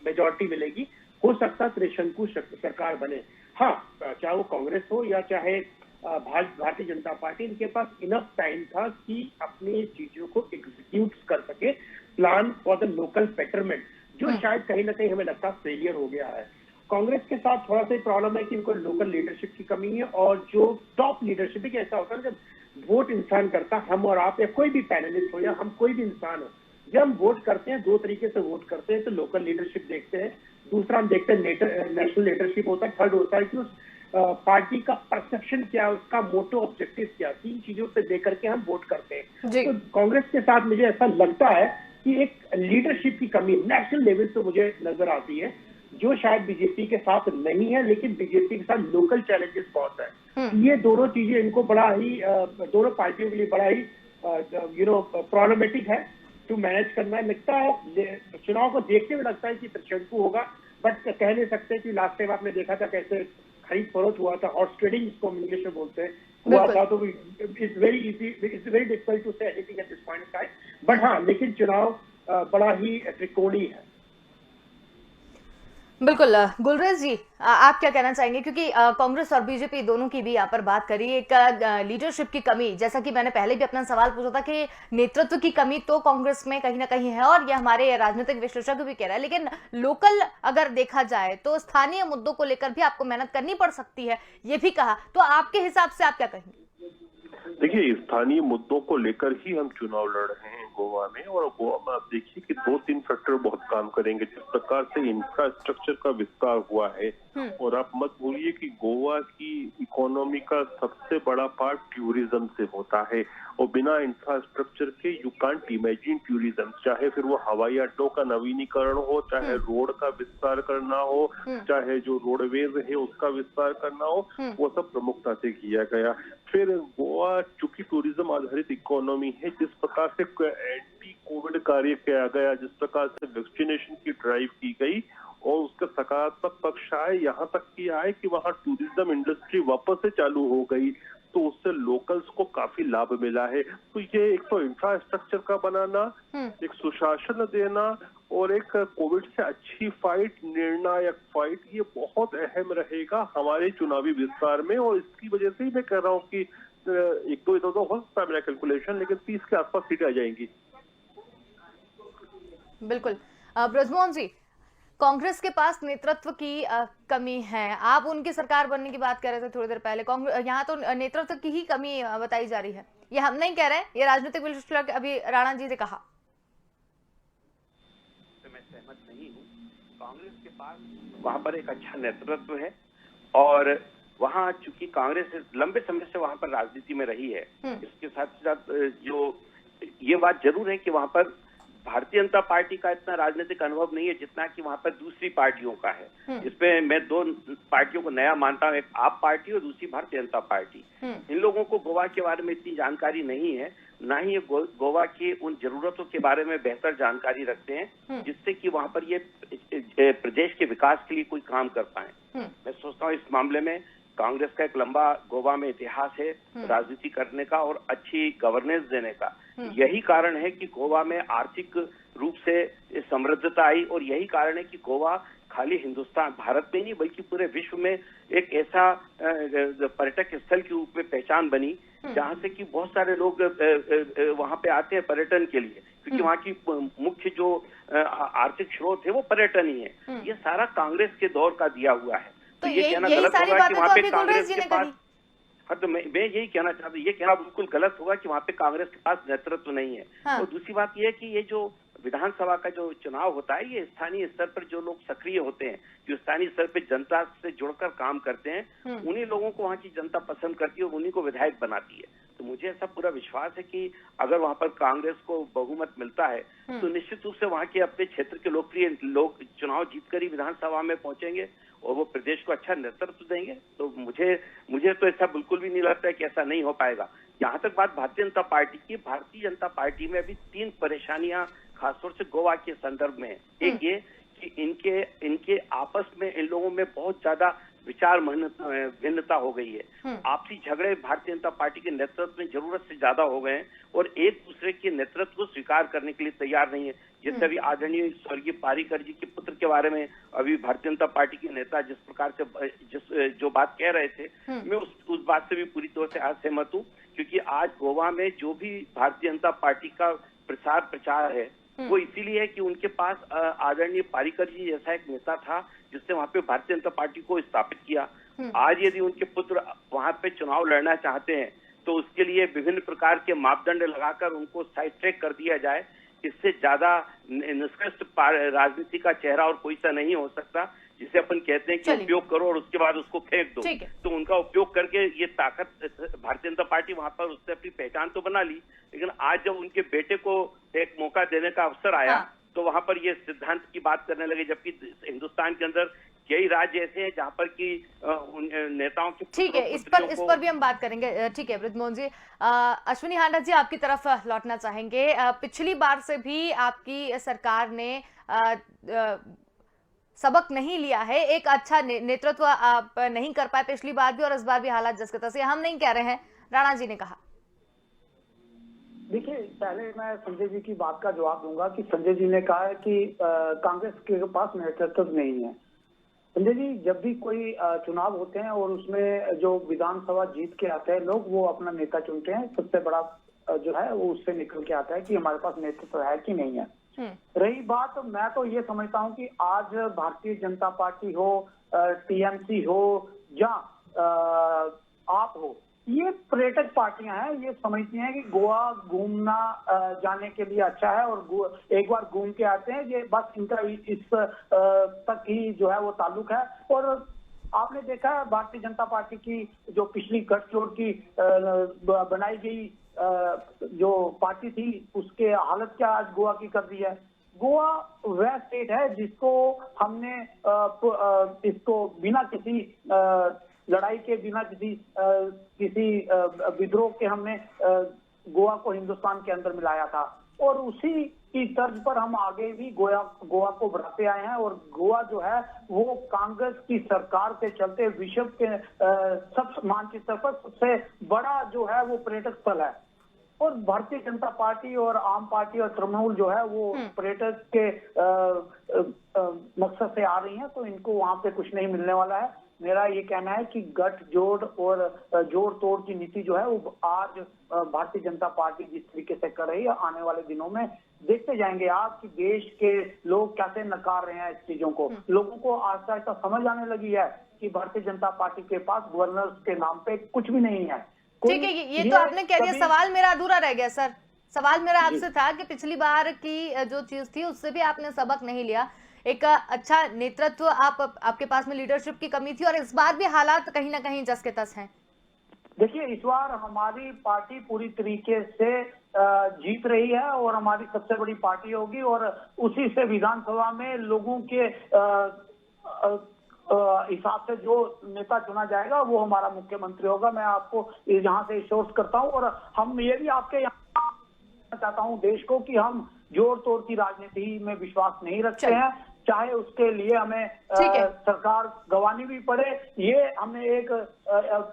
मेजोरिटी मिलेगी। हो सकता है त्रिशंकु सरकार बने। हाँ, चाहे वो कांग्रेस हो या चाहे भारतीय जनता पार्टी, इनके पास इनफ टाइम था कि अपनी चीजों को एग्जीक्यूट कर सके, plan for the local betterment, जो शायद कहीं ना कहीं हमें लगता फेलियर हो गया है। कांग्रेस के साथ थोड़ा सा प्रॉब्लम है कि इनको लोकल लीडरशिप की कमी है, और जो टॉप लीडरशिप है, ऐसा होता है जब वोट इंसान करता, हम और आप या कोई भी पैनलिस्ट हो या हम कोई भी इंसान हो, जब हम वोट करते हैं 2 तरीके से वोट करते हैं। तो लोकल लीडरशिप देखते हैं, दूसरा हम देखते हैं नेशनल लीडरशिप होता है, थर्ड होता है कि उस पार्टी का परसेप्शन क्या है, उसका मोटो ऑब्जेक्टिव क्या, 3 चीजों पे देख करके हम वोट करते हैं। तो कांग्रेस के साथ मुझे ऐसा लगता है कि एक लीडरशिप की कमी नेशनल लेवल पे मुझे नजर आती है, जो शायद बीजेपी के साथ नहीं है, लेकिन बीजेपी के साथ लोकल चैलेंजेस बहुत है। ये दोनों चीजें इनको बड़ा ही दोनों पार्टियों के लिए बड़ा ही प्रॉब्लमेटिक है टू मैनेज करना। लगता है चुनाव को देखते हुए लगता है कि त्रिशंकु होगा, बट कह नहीं सकते कि लास्ट टाइम आपने देखा था कैसे खरीद फरोख्त हुआ था, हॉर्स ट्रेडिंग इसको इंग्लिश में बोलते हैं, हुआ था। तो it's very difficult to say anything at this point in time, but हाँ, लेकिन चुनाव बड़ा ही त्रिकोणीय है। बिल्कुल। गुलरेज जी, आप क्या कहना चाहेंगे, क्योंकि कांग्रेस और बीजेपी दोनों की भी यहाँ पर बात करी, एक लीडरशिप की कमी, जैसा कि मैंने पहले भी अपना सवाल पूछा था कि नेतृत्व की कमी तो कांग्रेस में कहीं ना कहीं है, और ये हमारे राजनीतिक विश्लेषक भी कह रहा है, लेकिन लोकल अगर देखा जाए तो स्थानीय मुद्दों को लेकर भी आपको मेहनत करनी पड़ सकती है, ये भी कहा। तो आपके हिसाब से आप क्या कहेंगे? देखिए, स्थानीय मुद्दों को लेकर ही हम चुनाव लड़ रहे हैं। गोवा में, और गोवा में आप देखिए कि 2-3 फैक्टर बहुत काम करेंगे। जिस प्रकार से इंफ्रास्ट्रक्चर का विस्तार हुआ है, और आप मत भूलिए कि गोवा की इकोनॉमी का सबसे बड़ा पार्ट टूरिज्म से होता है, और बिना इंफ्रास्ट्रक्चर के यू कांट इमेजिन टूरिज्म। चाहे फिर वो हवाई अड्डों का नवीनीकरण हो, चाहे रोड का विस्तार करना हो, चाहे जो रोडवेज है उसका विस्तार करना हो, वो सब प्रमुखता से किया गया। फिर गोवा चूंकि टूरिज्म आधारित इकोनॉमी है, जिस प्रकार से एंटी कोविड कार्य किया गया, जिस प्रकार से वैक्सीनेशन की ड्राइव की गई, और उसका सकारात्मक पक्ष आए, यहाँ तक कि आए कि वहाँ टूरिज्म इंडस्ट्री वापस से चालू हो गई, तो उससे लोकल्स को काफी लाभ मिला है। तो ये एक तो इंफ्रास्ट्रक्चर का बनाना, एक सुशासन देना, और एक कोविड से अच्छी फाइट, निर्णायक फाइट, ये बहुत अहम रहेगा हमारे चुनावी विस्तार में। और इसकी वजह से ही मैं कह रहा हूँ कि एक तो इधर तो हो सकता है मेरा कैलकुलेशन, लेकिन 30 के आसपास सीटें आ जाएंगी। बिल्कुल। ब्रजमोहन जी, कांग्रेस के पास नेतृत्व की कमी है। आप उनकी सरकार बनने की बात कर रहे थे थोड़ी देर पहले। यहाँ तो नेतृत्व की ही कमी बताई जा रही है। ये हम नहीं कह रहे हैं, ये राजनीतिक विश्लेषक अभी राणा जी ने कहा। तो मैं सहमत नहीं हूँ। कांग्रेस के पास वहाँ पर एक अच्छा नेतृत्व है, और वहाँ चूंकि कांग्रेस लंबे समय से वहाँ पर राजनीति में रही है, इसके साथ साथ जो ये बात जरूर है कि वहाँ पर भारतीय जनता पार्टी का इतना राजनीतिक अनुभव नहीं है जितना कि वहां पर दूसरी पार्टियों का है। इसमें मैं दो पार्टियों को नया मानता हूं, एक आप पार्टी और दूसरी भारतीय जनता पार्टी। इन लोगों को गोवा के बारे में इतनी जानकारी नहीं है, ना ही ये गोवा की उन जरूरतों के बारे में बेहतर जानकारी रखते हैं जिससे कि वहां पर ये प्रदेश के विकास के लिए कोई काम कर पाए। मैं सोचता हूँ इस मामले में कांग्रेस का एक लंबा गोवा में इतिहास है राजनीति करने का और अच्छी गवर्नेंस देने का। यही कारण है कि गोवा में आर्थिक रूप से समृद्धता आई, और यही कारण है कि गोवा खाली हिंदुस्तान, भारत में नहीं बल्कि पूरे विश्व में एक ऐसा पर्यटक स्थल के रूप में पहचान बनी जहां से कि बहुत सारे लोग वहां पे आते हैं पर्यटन के लिए, क्योंकि वहां की मुख्य जो आर्थिक स्रोत है वो पर्यटन ही है। ये सारा कांग्रेस के दौर का दिया हुआ है। तो ये कहना गलत होगा कि वहाँ पे कांग्रेस के पास, हाँ तो मैं यही कहना चाहता हूँ, ये कहना बिल्कुल गलत होगा कि वहाँ पे कांग्रेस के पास नेतृत्व नहीं है। और दूसरी बात ये है कि ये जो विधानसभा का जो चुनाव होता है, ये स्थानीय स्तर पर जो लोग सक्रिय होते हैं, जो स्थानीय स्तर पर जनता से जुड़कर काम करते हैं, उन्हीं लोगों को वहाँ की जनता पसंद करती है और उन्हीं को विधायक बनाती है। तो मुझे ऐसा पूरा विश्वास है कि अगर वहाँ पर कांग्रेस को बहुमत मिलता है तो निश्चित रूप से वहाँ के अपने क्षेत्र के लोकप्रिय लोग चुनाव जीतकर ही विधानसभा में पहुंचेंगे और वो प्रदेश को अच्छा नेतृत्व देंगे। तो मुझे तो ऐसा बिल्कुल भी नहीं लगता है कि ऐसा नहीं हो पाएगा। यहाँ तक बात भारतीय जनता पार्टी की, भारतीय जनता पार्टी में अभी 3 परेशानियां खासतौर से गोवा के संदर्भ में है। एक ये कि इनके आपस में इन लोगों में बहुत ज्यादा विचार भिन्नता हो गई है। आपसी झगड़े भारतीय जनता पार्टी के नेतृत्व में जरूरत से ज्यादा हो गए हैं और एक दूसरे के नेतृत्व को स्वीकार करने के लिए तैयार नहीं है। जैसे अभी आदरणीय स्वर्गीय पारीकर जी के पुत्र के बारे में अभी भारतीय जनता पार्टी के नेता जिस प्रकार से जो बात कह रहे थे, मैं उस बात से भी पूरी तौर से असहमत हूँ, क्योंकि आज गोवा में जो भी भारतीय जनता पार्टी का प्रचार है वो इसीलिए है कि उनके पास आदरणीय पारीकर जी जैसा एक नेता था जिसने वहां पे भारतीय जनता पार्टी को स्थापित किया। आज यदि उनके पुत्र वहां पे चुनाव लड़ना चाहते हैं तो उसके लिए विभिन्न प्रकार के मापदंड लगाकर उनको साइड ट्रैक कर दिया जाए। इससे ज्यादा निष्कृष्ट राजनीति का चेहरा और कोई सा नहीं हो सकता, जिसे अपन कहते हैं कि उपयोग करो और उसके बाद उसको फेंक दो। तो उनका उपयोग करके ये ताकत भारतीय जनता पार्टी वहां पर उससे अपनी पहचान तो बना ली, लेकिन आज जब उनके बेटे को एक मौका देने का अवसर आया तो वहां पर ये सिद्धांत की बात करने लगे, जबकि हिंदुस्तान के अंदर कई राज्य ऐसे हैं जहां पर की नेताओं की। ठीक है, इस पर भी हम बात करेंगे। ठीक है ब्रजमोहन जी, अश्विनी हांडा जी आपकी तरफ लौटना चाहेंगे। पिछली बार से भी आपकी सरकार ने सबक नहीं लिया है, एक अच्छा नेतृत्व आप नहीं कर पाए पिछली बार भी और इस बार भी हालात जिस तरह से, हम नहीं कह रहे हैं, राणा जी ने कहा। देखिए, पहले मैं संजय जी की बात का जवाब दूंगा कि संजय जी ने कहा है कि कांग्रेस के पास नेतृत्व नहीं है। संजय जी, जब भी कोई चुनाव होते हैं और उसमें जो विधानसभा जीत के आते हैं लोग, वो अपना नेता चुनते हैं। सबसे बड़ा जो है वो उससे निकल के आता है कि हमारे पास नेतृत्व है कि नहीं है। रही बात, मैं तो ये समझता हूँ कि आज भारतीय जनता पार्टी हो, टीएमसी हो या आप हो, ये पर्यटक पार्टियां हैं, ये समझती हैं कि गोवा घूमना जाने के लिए अच्छा है और एक बार घूम के आते हैं, ये बस इनका इस तक ही जो है वो ताल्लुक है। और आपने देखा है भारतीय जनता पार्टी की जो पिछली गठजोड़ की बनाई गई जो पार्टी थी, उसके हालत क्या आज गोवा की कर दी है। गोवा वह स्टेट है जिसको हमने इसको बिना किसी लड़ाई के, बिना किसी विद्रोह के हमने गोवा को हिंदुस्तान के अंदर मिलाया था और उसी की तर्ज पर हम आगे भी गोवा को बढ़ाते आए हैं। और गोवा जो है वो कांग्रेस की सरकार के चलते विश्व के सब मानचित्र पर सबसे बड़ा जो है वो पर्यटक स्थल है। और भारतीय जनता पार्टी और आम पार्टी और तृणमूल जो है वो पर्यटक के मकसद से आ रही हैं, तो इनको वहां पे कुछ नहीं मिलने वाला है। मेरा ये कहना है कि गठजोड़ और जोड़ तोड़ की नीति जो है वो आज भारतीय जनता पार्टी जिस तरीके से कर रही है, आने वाले दिनों में देखते जाएंगे आप कि देश के लोग कैसे नकार रहे हैं इस चीजों को। लोगों को आस्ता आस्ता समझ आने लगी है कि भारतीय जनता पार्टी के पास गवर्नर के नाम पे कुछ भी नहीं है। ठीक है, ये तो आपने कह दिया। सवाल मेरा अधूरा रह गया सर। सवाल मेरा आपसे था कि पिछली बार की जो चीज थी उससे भी आपने सबक नहीं लिया। एक अच्छा नेतृत्व आपके पास में लीडरशिप की कमी थी और इस बार भी हालात कहीं ना कहीं जस के तस हैं। देखिए, इस बार हमारी पार्टी पूरी तरीके से जीत रही है और हमारी सबसे बड़ी पार्टी होगी और उसी से विधानसभा में लोगों के हिसाब से जो नेता चुना जाएगा वो हमारा मुख्यमंत्री होगा। मैं आपको यहाँ से एश्योर करता हूँ और हम ये भी आपके यहाँ चाहता हूँ देश को कि हम जोड़ तोड़ की राजनीति में विश्वास नहीं रखते हैं, चाहे उसके लिए हमें सरकार गंवानी भी पड़े। ये हमने एक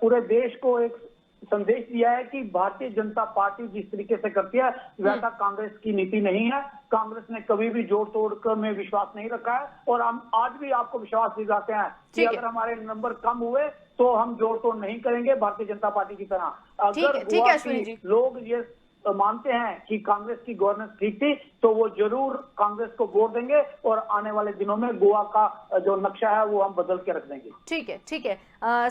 पूरे देश को एक संदेश दिया है कि भारतीय जनता पार्टी जिस तरीके से करती है वैसा कांग्रेस की नीति नहीं है। कांग्रेस ने कभी भी जोड़ तोड़ में विश्वास नहीं रखा है और हम आज भी आपको विश्वास दिलाते हैं कि अगर हमारे नंबर कम हुए तो हम जोड़ तोड़ नहीं करेंगे भारतीय जनता पार्टी की तरह। अगर लोग ये मानते हैं कि कांग्रेस की गवर्नेंस ठीक थी तो वो जरूर कांग्रेस को वोट देंगे और आने वाले दिनों में गोवा का जो नक्शा है वो हम बदल के रख देंगे। ठीक है, ठीक है।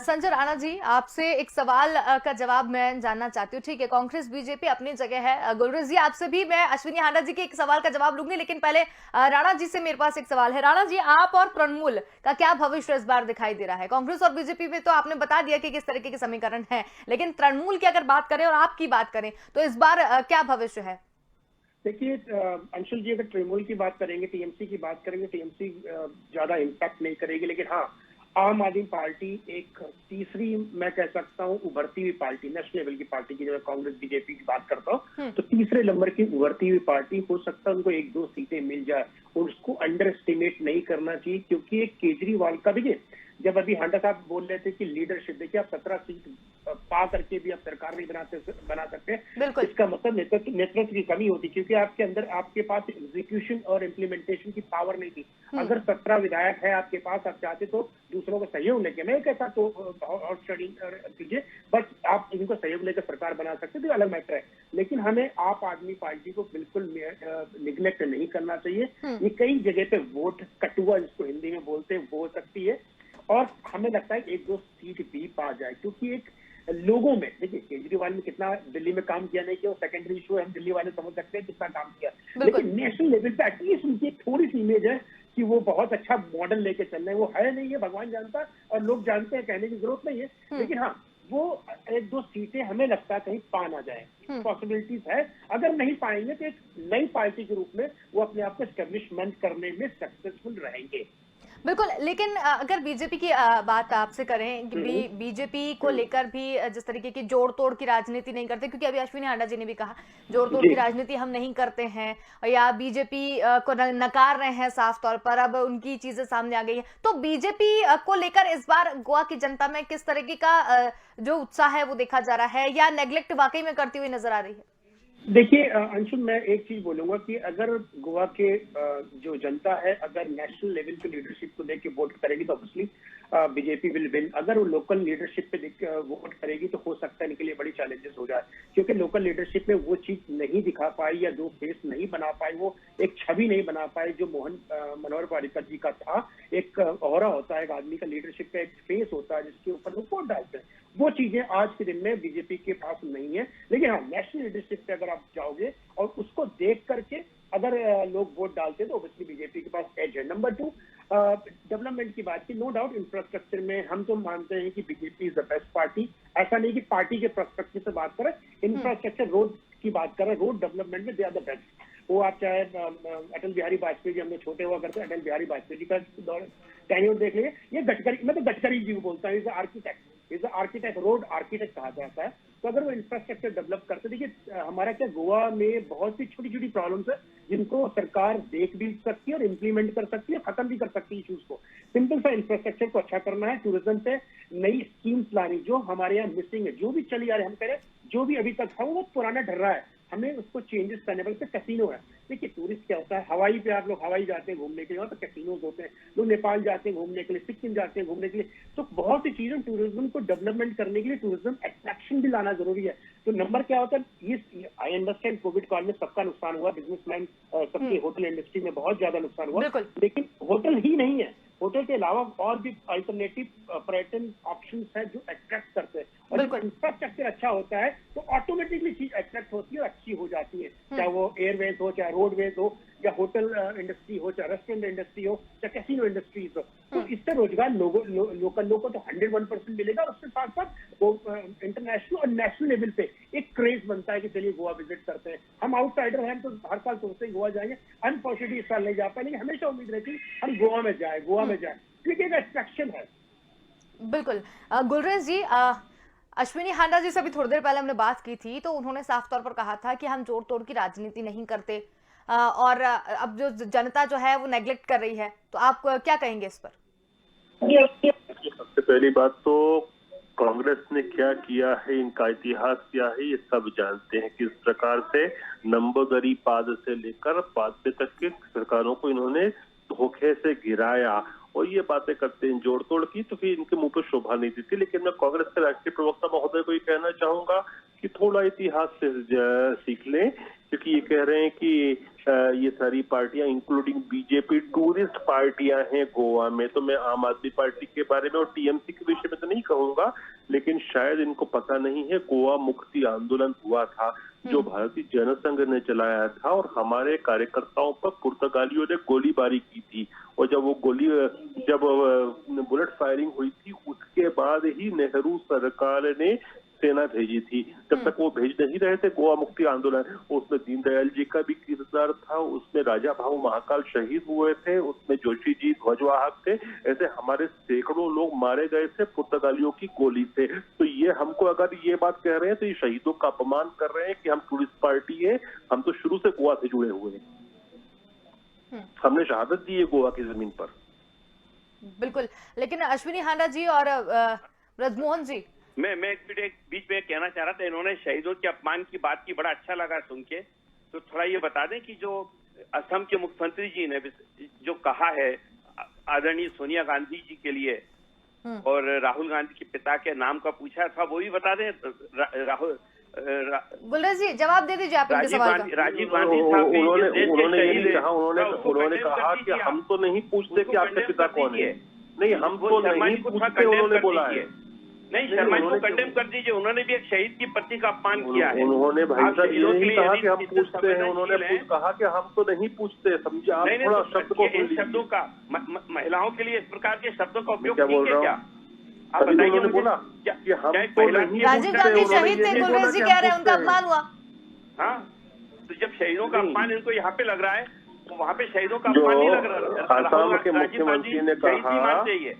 संजय राणा जी, आपसे एक सवाल का जवाब मैं जानना चाहती हूँ। ठीक है, कांग्रेस बीजेपी अपनी जगह है। गुलरेज जी, आपसे भी मैं अश्विनी हांडा जी के एक सवाल का जवाब लूंगी, लेकिन पहले राणा जी से मेरे पास एक सवाल है। राणा जी, आप और तृणमूल का क्या भविष्य इस बार दिखाई दे रहा है? कांग्रेस और बीजेपी में तो आपने बता दिया कि किस तरीके के समीकरण है, लेकिन तृणमूल की अगर बात करें और आपकी बात करें तो इस बार क्या भविष्य है? देखिए अंशुल जी, अगर तृणमूल की बात करेंगे, टीएमसी की बात करेंगे, टीएमसी ज्यादा इम्पैक्ट नहीं करेगी, लेकिन हाँ, आम आदमी पार्टी एक तीसरी मैं कह सकता हूँ उभरती हुई पार्टी, नेशनल लेवल की पार्टी की, जब मैं कांग्रेस बीजेपी की बात करता हूँ तो तीसरे नंबर की उभरती हुई पार्टी हो सकता है उनको 1-2 सीटें मिल जाए और उसको अंडर एस्टिमेट नहीं करना चाहिए। क्योंकि एक केजरीवाल का, देखिए जब अभी हांडा साहब बोल रहे थे कि लीडरशिप, देखिए आप 17 सीट पा करके भी आप सरकार नहीं बना सकते, इसका मतलब नेतृत्व की कमी होती, क्योंकि आपके अंदर आपके पास एग्जीक्यूशन और इम्प्लीमेंटेशन की पावर नहीं थी। अगर 17 विधायक है आपके पास, आप चाहते तो दूसरों को सहयोग लेके, मैं कहता तो और स्टडी कीजिए, बस आप इनको सहयोग लेकर सरकार बना सकते तो अलग मैटर है। लेकिन हमें आप आदमी पार्टी को बिल्कुल निग्लेक्ट नहीं करना चाहिए। ये कई जगह पे वोट कटुआ जिसको हिंदी में बोलते हैं वो हो सकती है और हमें लगता है 1-2 सीट भी पा जाए, क्योंकि एक लोगों में, देखिए केजरीवाल ने कितना दिल्ली में काम किया नहीं किया वो सेकेंडरी इशू है, हम दिल्ली वाले समझ सकते हैं कितना काम किया, लेकिन नेशनल लेवल पे एटलीस्ट उनकी एक थोड़ी सी इमेज है कि वो बहुत अच्छा मॉडल लेके चल रहे हैं। वो है नहीं है, भगवान जानता है और लोग जानते हैं, कहने की जरूरत नहीं है, लेकिन हाँ वो 1-2 सीटें हमें लगता है कहीं पा ना जाए, पॉसिबिलिटीज है। अगर नहीं पाएंगे तो एक नई पार्टी के रूप में वो अपने आप को एस्टेब्लिशमेंट करने में सक्सेसफुल रहेंगे। बिल्कुल, लेकिन अगर बीजेपी की बात आपसे करें कि बीजेपी को लेकर भी जिस तरीके की जोड़ तोड़ की राजनीति नहीं करते, क्योंकि अभी अश्विनी हांडा जी ने भी कहा जोड़ तोड़ की राजनीति हम नहीं करते हैं या बीजेपी को नकार रहे हैं साफ तौर पर, अब उनकी चीजें सामने आ गई है, तो बीजेपी को लेकर इस बार गोवा की जनता में किस तरीके का जो उत्साह है वो देखा जा रहा है या नेग्लेक्ट वाकई में करती हुई नजर आ रही है? देखिए अंशुल, मैं एक चीज बोलूंगा कि अगर गोवा के जो जनता है अगर नेशनल लेवल की लीडरशिप को देख के वोट करेगी तो ऑब्वियसली बीजेपी विल विन। अगर वो लोकल लीडरशिप पे वोट करेगी तो हो सकता है इनके लिए बड़ी चैलेंजेस हो जाए, क्योंकि लोकल लीडरशिप में वो चीज नहीं दिखा पाई या जो फेस नहीं बना पाई, वो एक छवि नहीं बना पाई जो मनोहर पर्रिकर जी का था। एक ऑरा होता है एक आदमी का, लीडरशिप का एक फेस होता है जिसके ऊपर लोग वोट डालते हैं। वो चीजें आज के दिन में बीजेपी के पास नहीं है। लेकिन हाँ, नेशनल लीडरशिप पे अगर आप जाओगे और उसको देख करके अगर लोग वोट डालते हैं तो ऑब्वियसली बीजेपी के पास एज है। नंबर 2, डेवलपमेंट की बात की, नो डाउट इंफ्रास्ट्रक्चर में हम तो मानते हैं कि BJP is the best party. ऐसा नहीं कि पार्टी के पर्सपेक्टिव से बात करें, इंफ्रास्ट्रक्चर रोड की बात करें, रोड डेवलपमेंट में दे आर द बेस्ट। वो आप चाहे अटल बिहारी वाजपेयी जी, हमने छोटे हुआ करते अटल बिहारी वाजपेयी जी का टेन्योर देख लीजिए, ये गडकरी, मैं तो गडकरी जी को बोलता हूँ, इज आर्किटेक्ट, रोड आर्किटेक्ट कहा जाता है। तो अगर वो इंफ्रास्ट्रक्चर डेवलप करते, देखिए हमारा क्या गोवा में बहुत सी छोटी छोटी प्रॉब्लम्स है जिनको सरकार देख भी सकती है और इम्प्लीमेंट कर सकती है, खत्म भी कर सकती है इश्यूज को। सिंपल सा इंफ्रास्ट्रक्चर को अच्छा करना है, टूरिज्म पे नई स्कीम्स लानी जो हमारे यहाँ मिसिंग है, जो भी चली आ रही है, हम कह रहे हैं जो भी अभी तक था वो पुराना ढर रहा है, हमें उसको चेंजेस करने पड़ते। कैसीनो है, देखिए टूरिस्ट क्या होता है, हवाई पे आप लोग हवाई जाते हैं घूमने के लिए, वहाँ तो कैसीनोज होते हैं, लोग नेपाल जाते हैं घूमने के लिए, सिक्किम जाते हैं घूमने के लिए। तो बहुत सी चीजें टूरिज्म को डेवलपमेंट करने के लिए टूरिज्म अट्रैक्शन भी लाना जरूरी है। तो नंबर क्या होता है, आई अंडरस्टैंड कोविड काल में सबका नुकसान हुआ, बिजनेसमैन सबके होटल इंडस्ट्री में बहुत ज्यादा नुकसान हुआ, लेकिन होटल ही नहीं है, होटल के अलावा और भी अल्टरनेटिव पर्यटन ऑप्शंस है जो अट्रैक्ट करते हैं। और जब इंफ्रास्ट्रक्चर अच्छा होता है तो ऑटोमेटिकली चीज अट्रैक्ट होती है और अच्छी हो जाती है, चाहे वो एयरवेज हो, चाहे रोडवेज हो, या होटल इंडस्ट्री हो, चाहे रेस्टोरेंट इंडस्ट्री हो, चाहे कैसीनो इंडस्ट्रीज हो। तो इससे रोजगार लोकल लोगों को तो 101% मिलेगा, और उसके साथ साथ वो इंटरनेशनल और नेशनल लेवल पे एक क्रेज बनता है कि चलिए गोवा विजिट करते हैं। हम आउटसाइडर हैं, हम तो हर साल सोचते हैं गोवा जाएंगे, अनफॉर्चुनेटली इस साल नहीं जा पाए, लेकिन हमेशा उम्मीद रहती है हम गोवा में जाए, क्योंकि एक अट्रैक्शन है। बिल्कुल। गुलरेज जी, अश्विनी हांडा जी से भी थोड़ी देर पहले हमने बात की थी, तो उन्होंने साफ तौर पर कहा था कि हम जोड़ तोड़ की राजनीति नहीं करते, और अब जो जनता जो है वो नेग्लेक्ट कर रही है, तो आप क्या कहेंगे इस पर? सबसे पहली बात तो कांग्रेस ने क्या किया है, इनका इतिहास क्या है, ये सब जानते हैं। किस प्रकार से नंबरदरी पाद से लेकर पाद तक के सरकारों को इन्होंने धोखे से गिराया, और ये बातें करते हैं जोड़ तोड़ की, तो फिर इनके मुंह पर शोभा नहीं देती। लेकिन मैं कांग्रेस के राष्ट्रीय प्रवक्ता महोदय को ये कहना चाहूंगा कि थोड़ा इतिहास से सीख लें, क्योंकि ये कह रहे हैं कि ये सारी पार्टियां इंक्लूडिंग बीजेपी टूरिस्ट पार्टियां हैं गोवा में। तो मैं आम आदमी पार्टी के बारे में और टीएमसी के विषय में तो नहीं कहूंगा, लेकिन शायद इनको पता नहीं है गोवा मुक्ति आंदोलन हुआ था जो भारतीय जनसंघ ने चलाया था, और हमारे कार्यकर्ताओं पर पुर्तगालियों ने गोलीबारी की थी, और जब बुलेट फायरिंग हुई थी उसके बाद ही नेहरू सरकार ने सेना भेजी थी। जब तक वो भेज नहीं रहे थे गोवा मुक्ति आंदोलन, उसमें दीनदयाल जी का भी किरदार था, उसमें राजा भाऊ महाकाल शहीद हुए थे, उसमें जोशी जी ध्वजवाहक थे, ऐसे हमारे सैकड़ों लोग मारे गए थे पुर्तगालियों की गोली से। तो ये हमको अगर ये बात कह रहे हैं तो ये शहीदों का अपमान कर रहे हैं कि हम टूरिस्ट पार्टी है, हम तो शुरू से गोवा से जुड़े हुए हैं, हमने शहादत दी है गोवा की जमीन पर। बिल्कुल, लेकिन अश्विनी हांडा जी और ब्रजमोहन जी, मैं एक बीच में कहना चाह रहा था, इन्होंने शहीदों के अपमान की बात की, बड़ा अच्छा लगा सुन के। तो थोड़ा ये बता दें कि जो असम के मुख्यमंत्री जी ने जो कहा है आदरणीय सोनिया गांधी जी के लिए और राहुल गांधी के पिता के नाम का पूछा था, वो भी बता दें। राहुल गुलरेज जी जवाब दे दीजिए आप इनके सवाल का। राजीव गांधी साहब उन्होंने कहा कि हम तो नहीं पूछते कि आपके पिता कौन है, नहीं हम तो नहीं पूछते, उन्होंने बोला है। नहीं, शर्मा जी को कंडेम कर दीजिए, उन्होंने भी एक शहीद की पत्नी का अपमान किया है। उन्होंने भाई साहब ये नहीं कहा कि हम पूछते हैं, उन्होंने कहा कि हम तो नहीं पूछते, समझे आप? थोड़ा शब्द को इन शब्दों का महिलाओं के लिए इस प्रकार के शब्दों का उपयोग क्या बोल रहा हूँ? आप बताइए, उन्होंने बोला कि हम तो नहीं। राजीव गांधी शहीद थे, गुलरेज जी कह रहे हैं उनका अपमान हुआ। हाँ, तो जब शहीदों का अपमान इनको यहाँ पे लग रहा है, तो वहाँ पे शहीदों का अपमान नहीं लग रहा। असम के मुख्यमंत्री ने कहा,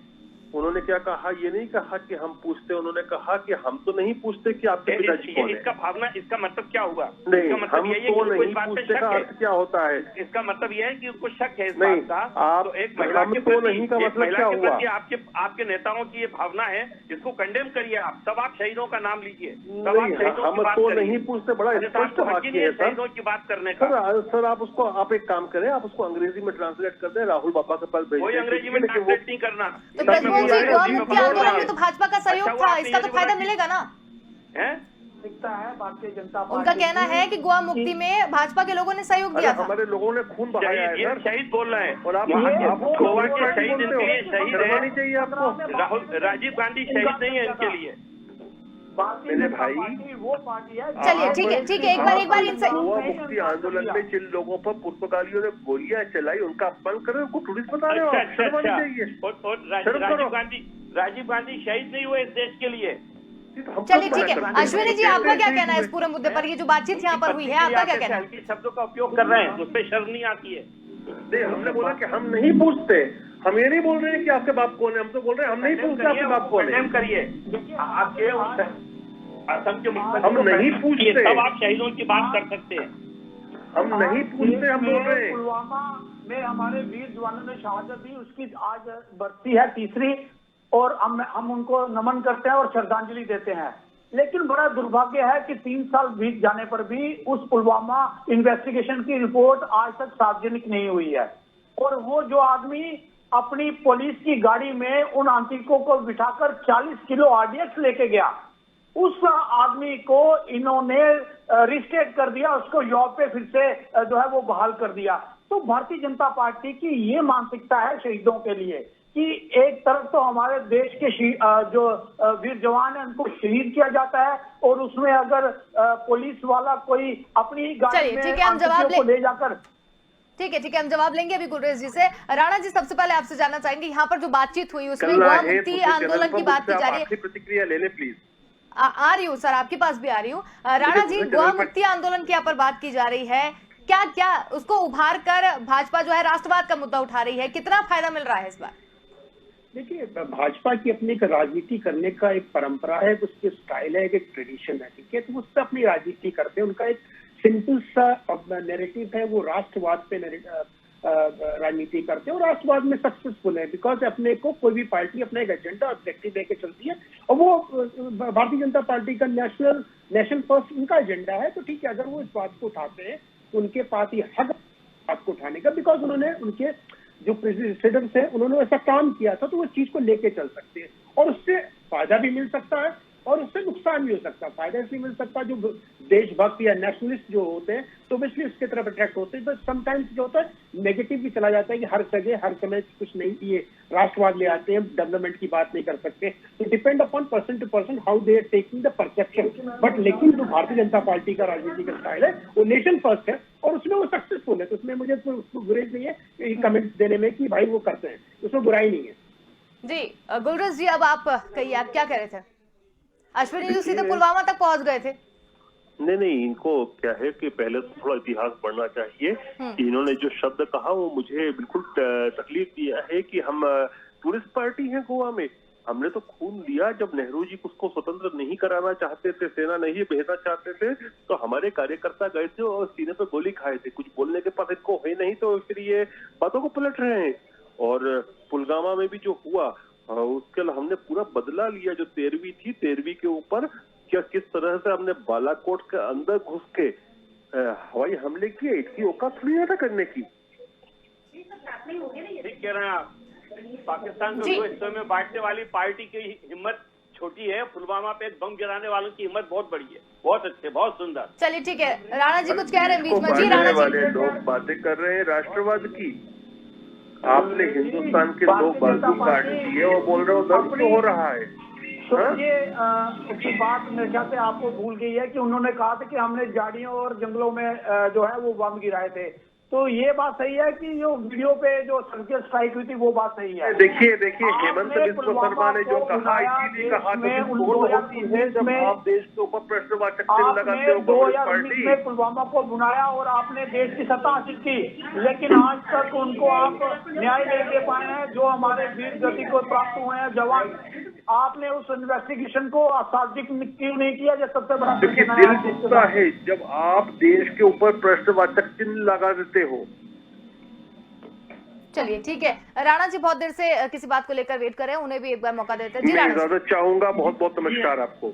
उन्होंने क्या कहा, ये नहीं कहा कि हम पूछते, उन्होंने कहा कि हम तो नहीं पूछते कि आपके पिताजी कौन है। इसका भावना, इसका मतलब क्या हुआ? नहीं, इसका मतलब हम तो नहीं पूछते का अर्थ क्या होता है? इसका मतलब यह है कि उनको शक है इस नहीं, बात का। आप तो एक महिला हम तो नहीं का मतलब क्या हुआ? आपके नेताओं की ये भावना है, इसको कंडेम करिए आप। तब आप शहीदों का नाम लीजिए, हम तो नहीं पूछते, बड़ा स्पष्ट वाक्य है शहीदों की बात करने का। सर आप उसको, आप एक काम करें, आप उसको अंग्रेजी में ट्रांसलेट कर दें, राहुल बाबा के पास भेज दें। कोई अंग्रेजी में ट्रांसलेट नहीं करना। अनमोल जी, गोवा मुक्ति आंदोलन में तो भाजपा का सहयोग अच्छा, था, आपने इसका ये तो जो फायदा बोला कि- मिलेगा ना? हैं? दिखता है भारतीय जनता पार्टी उनका कहना है कि गोवा मुक्ति में भाजपा के लोगों ने सहयोग दिया था। हमारे लोगों ने खून बहाया है ये सर, शहीद बोल रहे हैं। और आप गोवा के शहीद इनके लिए शहीद शर्म है। नहीं चाहिए आपको। राजीव गांधी शहीद नहीं है इनके लिए। भारतीय मेरे जनता भाई, पार्टी वो पार्टी है। चलिए, ठीक है, ठीक है, एक बार इनसे गोवा मुक्ति आंदोलन में जिन लोगों पर पुष्पकालियों ने गोलियां चलाई उनका अपमान कर रहे हो, उनको टूरिस्ट बता रहे हो आप, अच्छा शर्म अच्छा नहीं चाहिए। और शर्म करो। राजीव गांधी शहीद नहीं हुए इस देश के लिए। चलिए, ठीक है। अश्विनी जी, आपका क्या कहना है इस पूरे मुद्दे पर? ये जो बातचीत यहाँ पर हुई है, आपका क्या कहना है? हल्की शब्दों का उपयोग कर रहे हैं, उस पर शर्म नहीं आती है। नहीं, हमने बोला कि हम नहीं पूछते, हम ये नहीं बोल रहे हैं कि आपके बाप कौन है, हम तो बोल रहे हैं हम नहीं पूछते आपके बाप कौन है। कंडेम करिए आपके असम के मुख्यमंत्री हम नहीं पूछते। तब आप शहीदों की बात कर सकते हैं। हम नहीं पूछते, हम बोल रहे हैं। पुलवामा में हमारे वीर जवानों ने शहादत दी, उसकी आज बरसी है 3री, और हम उनको नमन करते हैं और श्रद्धांजलि देते हैं। लेकिन बड़ा दुर्भाग्य है कि 3 साल बीत जाने पर भी उस पुलवामा इन्वेस्टिगेशन की रिपोर्ट आज तक सार्वजनिक नहीं हुई है। और वो जो आदमी अपनी पुलिस की गाड़ी में उन आतंकियों को बिठाकर 40 किलो RDX लेके गया, उस आदमी को इन्होंने रिस्टेट कर दिया, उसको जॉब पे फिर से जो है वो बहाल कर दिया। तो भारतीय जनता पार्टी की ये मानसिकता है शहीदों के लिए कि एक तरफ तो हमारे देश के जो वीर जवान है उनको शहीद किया जाता है, और उसमें अगर पुलिस वाला कोई अपनी गाड़ी में ठीक है, हम जवाब आतंकियों को ले जाकर। ठीक है, हम जवाब लेंगे अभी गुरेज जी से। राणा जी, सबसे पहले आपसे जानना चाहेंगे, यहाँ पर जो बातचीत हुई उसमें कल गोवा है, मुक्ति तो आंदोलन की बात की जा रही है। आखिरी प्रतिक्रिया ले ले प्लीज। आ रही हूँ सर, आपके पास भी आ रही हूँ। राणा जी, गोवा मुक्ति आंदोलन की यहाँ पर बात की जा रही है, क्या उसको उभार कर भाजपा जो है राष्ट्रवाद का मुद्दा उठा रही है, कितना फायदा मिल रहा है इस बार? देखिए, भाजपा की अपनी एक राजनीति करने का एक परंपरा है, उसकी स्टाइल है, एक ट्रेडिशन है, ठीक है। तो उससे अपनी राजनीति करते हैं। उनका एक सिंपल सा नैरेटिव है, वो राष्ट्रवाद पे राजनीति करते हैं और राष्ट्रवाद में सक्सेसफुल है, बिकॉज अपने को कोई भी पार्टी अपना एक एजेंडा ऑब्जेक्टिव लेके चलती है, और वो भारतीय जनता पार्टी का नेशनल फर्स्ट उनका एजेंडा है। तो ठीक है, अगर वो इस बात को उठाते हैं तो उनके पास ही हक बात को उठाने का, बिकॉज उन्होंने उनके जो प्रेसिडेंट्स हैं उन्होंने ऐसा काम किया था, तो वो चीज को लेके चल सकते हैं और उससे फायदा भी मिल सकता है और उससे नुकसान भी हो सकता है। फायदा इसलिए मिल सकता है, जो देशभक्त या नेशनलिस्ट जो होते हैं तो बेसिकली उसके तरफ अट्रैक्ट होते हैं, बट समटाइम्स जो होता है नेगेटिव भी चला जाता है कि हर जगह हर समय कुछ नहीं, ये राष्ट्रवाद ले आते हैं, डेवलपमेंट की बात नहीं कर सकते। तो depend upon person to person how they are taking the perception. But लेकिन जो भारतीय जनता पार्टी का राजनीति का स्टाइल है वो नेशन फर्स्ट है और उसमें वो सक्सेसफुल है। तो उसमें मुझे उसको गुरेज नहीं है कमेंट देने में कि भाई वो करते हैं, उसमें बुराई नहीं है। जी गुलरेज जी, अब आप कहिए, आप क्या कह रहे थे? अश्विनी जी सीधे पुलवामा तक पहुंच गए थे। नहीं, इनको क्या है कि पहले तो थोड़ा इतिहास पढ़ना चाहिए कि इन्होंने जो शब्द कहा वो मुझे बिल्कुल तकलीफ दिया है कि हम टूरिस्ट पार्टी हैं गोवा में। हमने तो खून दिया जब नेहरू जी उसको स्वतंत्र नहीं कराना चाहते थे, सेना नहीं भेजना चाहते थे, तो हमारे कार्यकर्ता गए थे और सीने पे गोली खाए थे। कुछ बोलने के पास इनको है नहीं, तो फिर ये बातों को पलट रहे हैं। और पुलवामा में भी जो हुआ उसके हमने पूरा बदला लिया। जो 13वीं थी, 13वीं के ऊपर क्या किस तरह से हमने बालाकोट के अंदर घुस के हवाई हमले किए, इसकी औकात थोड़ी ना करने की। ठीक कह रहे हैं आप। पाकिस्तान को हिस्सों में बांटने वाली पार्टी की हिम्मत छोटी है, पुलवामा पे बम गिराने वालों की हिम्मत बहुत बड़ी है। बहुत अच्छे, बहुत सुंदर। चलिए ठीक है, राणा जी कुछ कह रहे हैं बीच में। जी राणा जी, वाले लोग बातें कर रहे हैं राष्ट्रवाद की। आपने हिंदुस्तान के दो बाजू काट दिए और बोल रहे हो दर्द क्यों हो रहा है? तो ये की बात मेरे ख्याल से आपको भूल गई है कि उन्होंने कहा था कि हमने झाड़ियों और जंगलों में जो है वो बम गिराए थे। तो ये बात सही है कि जो वीडियो पे जो सर्जिकल स्ट्राइक हुई थी वो बात सही है। देखिए हेमंत बिस्वा शर्मा ने जो कहा, इसीलिए कहा होती है जब आप देश के ऊपर प्रश्नवाचक चिन्ह लगाते हो। 2019 में पुलवामा को बुलाया और आपने देश की सत्ता हासिल की, लेकिन आज तक उनको आप न्याय नहीं दे पाए हैं। जो हमारे वीर गति को प्राप्त हुए हैं जवान, आपने उस इन्वेस्टिगेशन को सार्वजनिक क्यों नहीं किया? जो सबसे बड़ा दिल टूटता है जब आप देश के ऊपर प्रश्नवाचक चिन्ह लगा देते हो। चलिए ठीक है, राणा जी बहुत देर से किसी बात को लेकर वेट कर रहे हैं, उन्हें भी एक बार मौका देते हैं। जी मैं राणा जी, इजाजत चाहूंगा। बहुत बहुत नमस्कार आपको।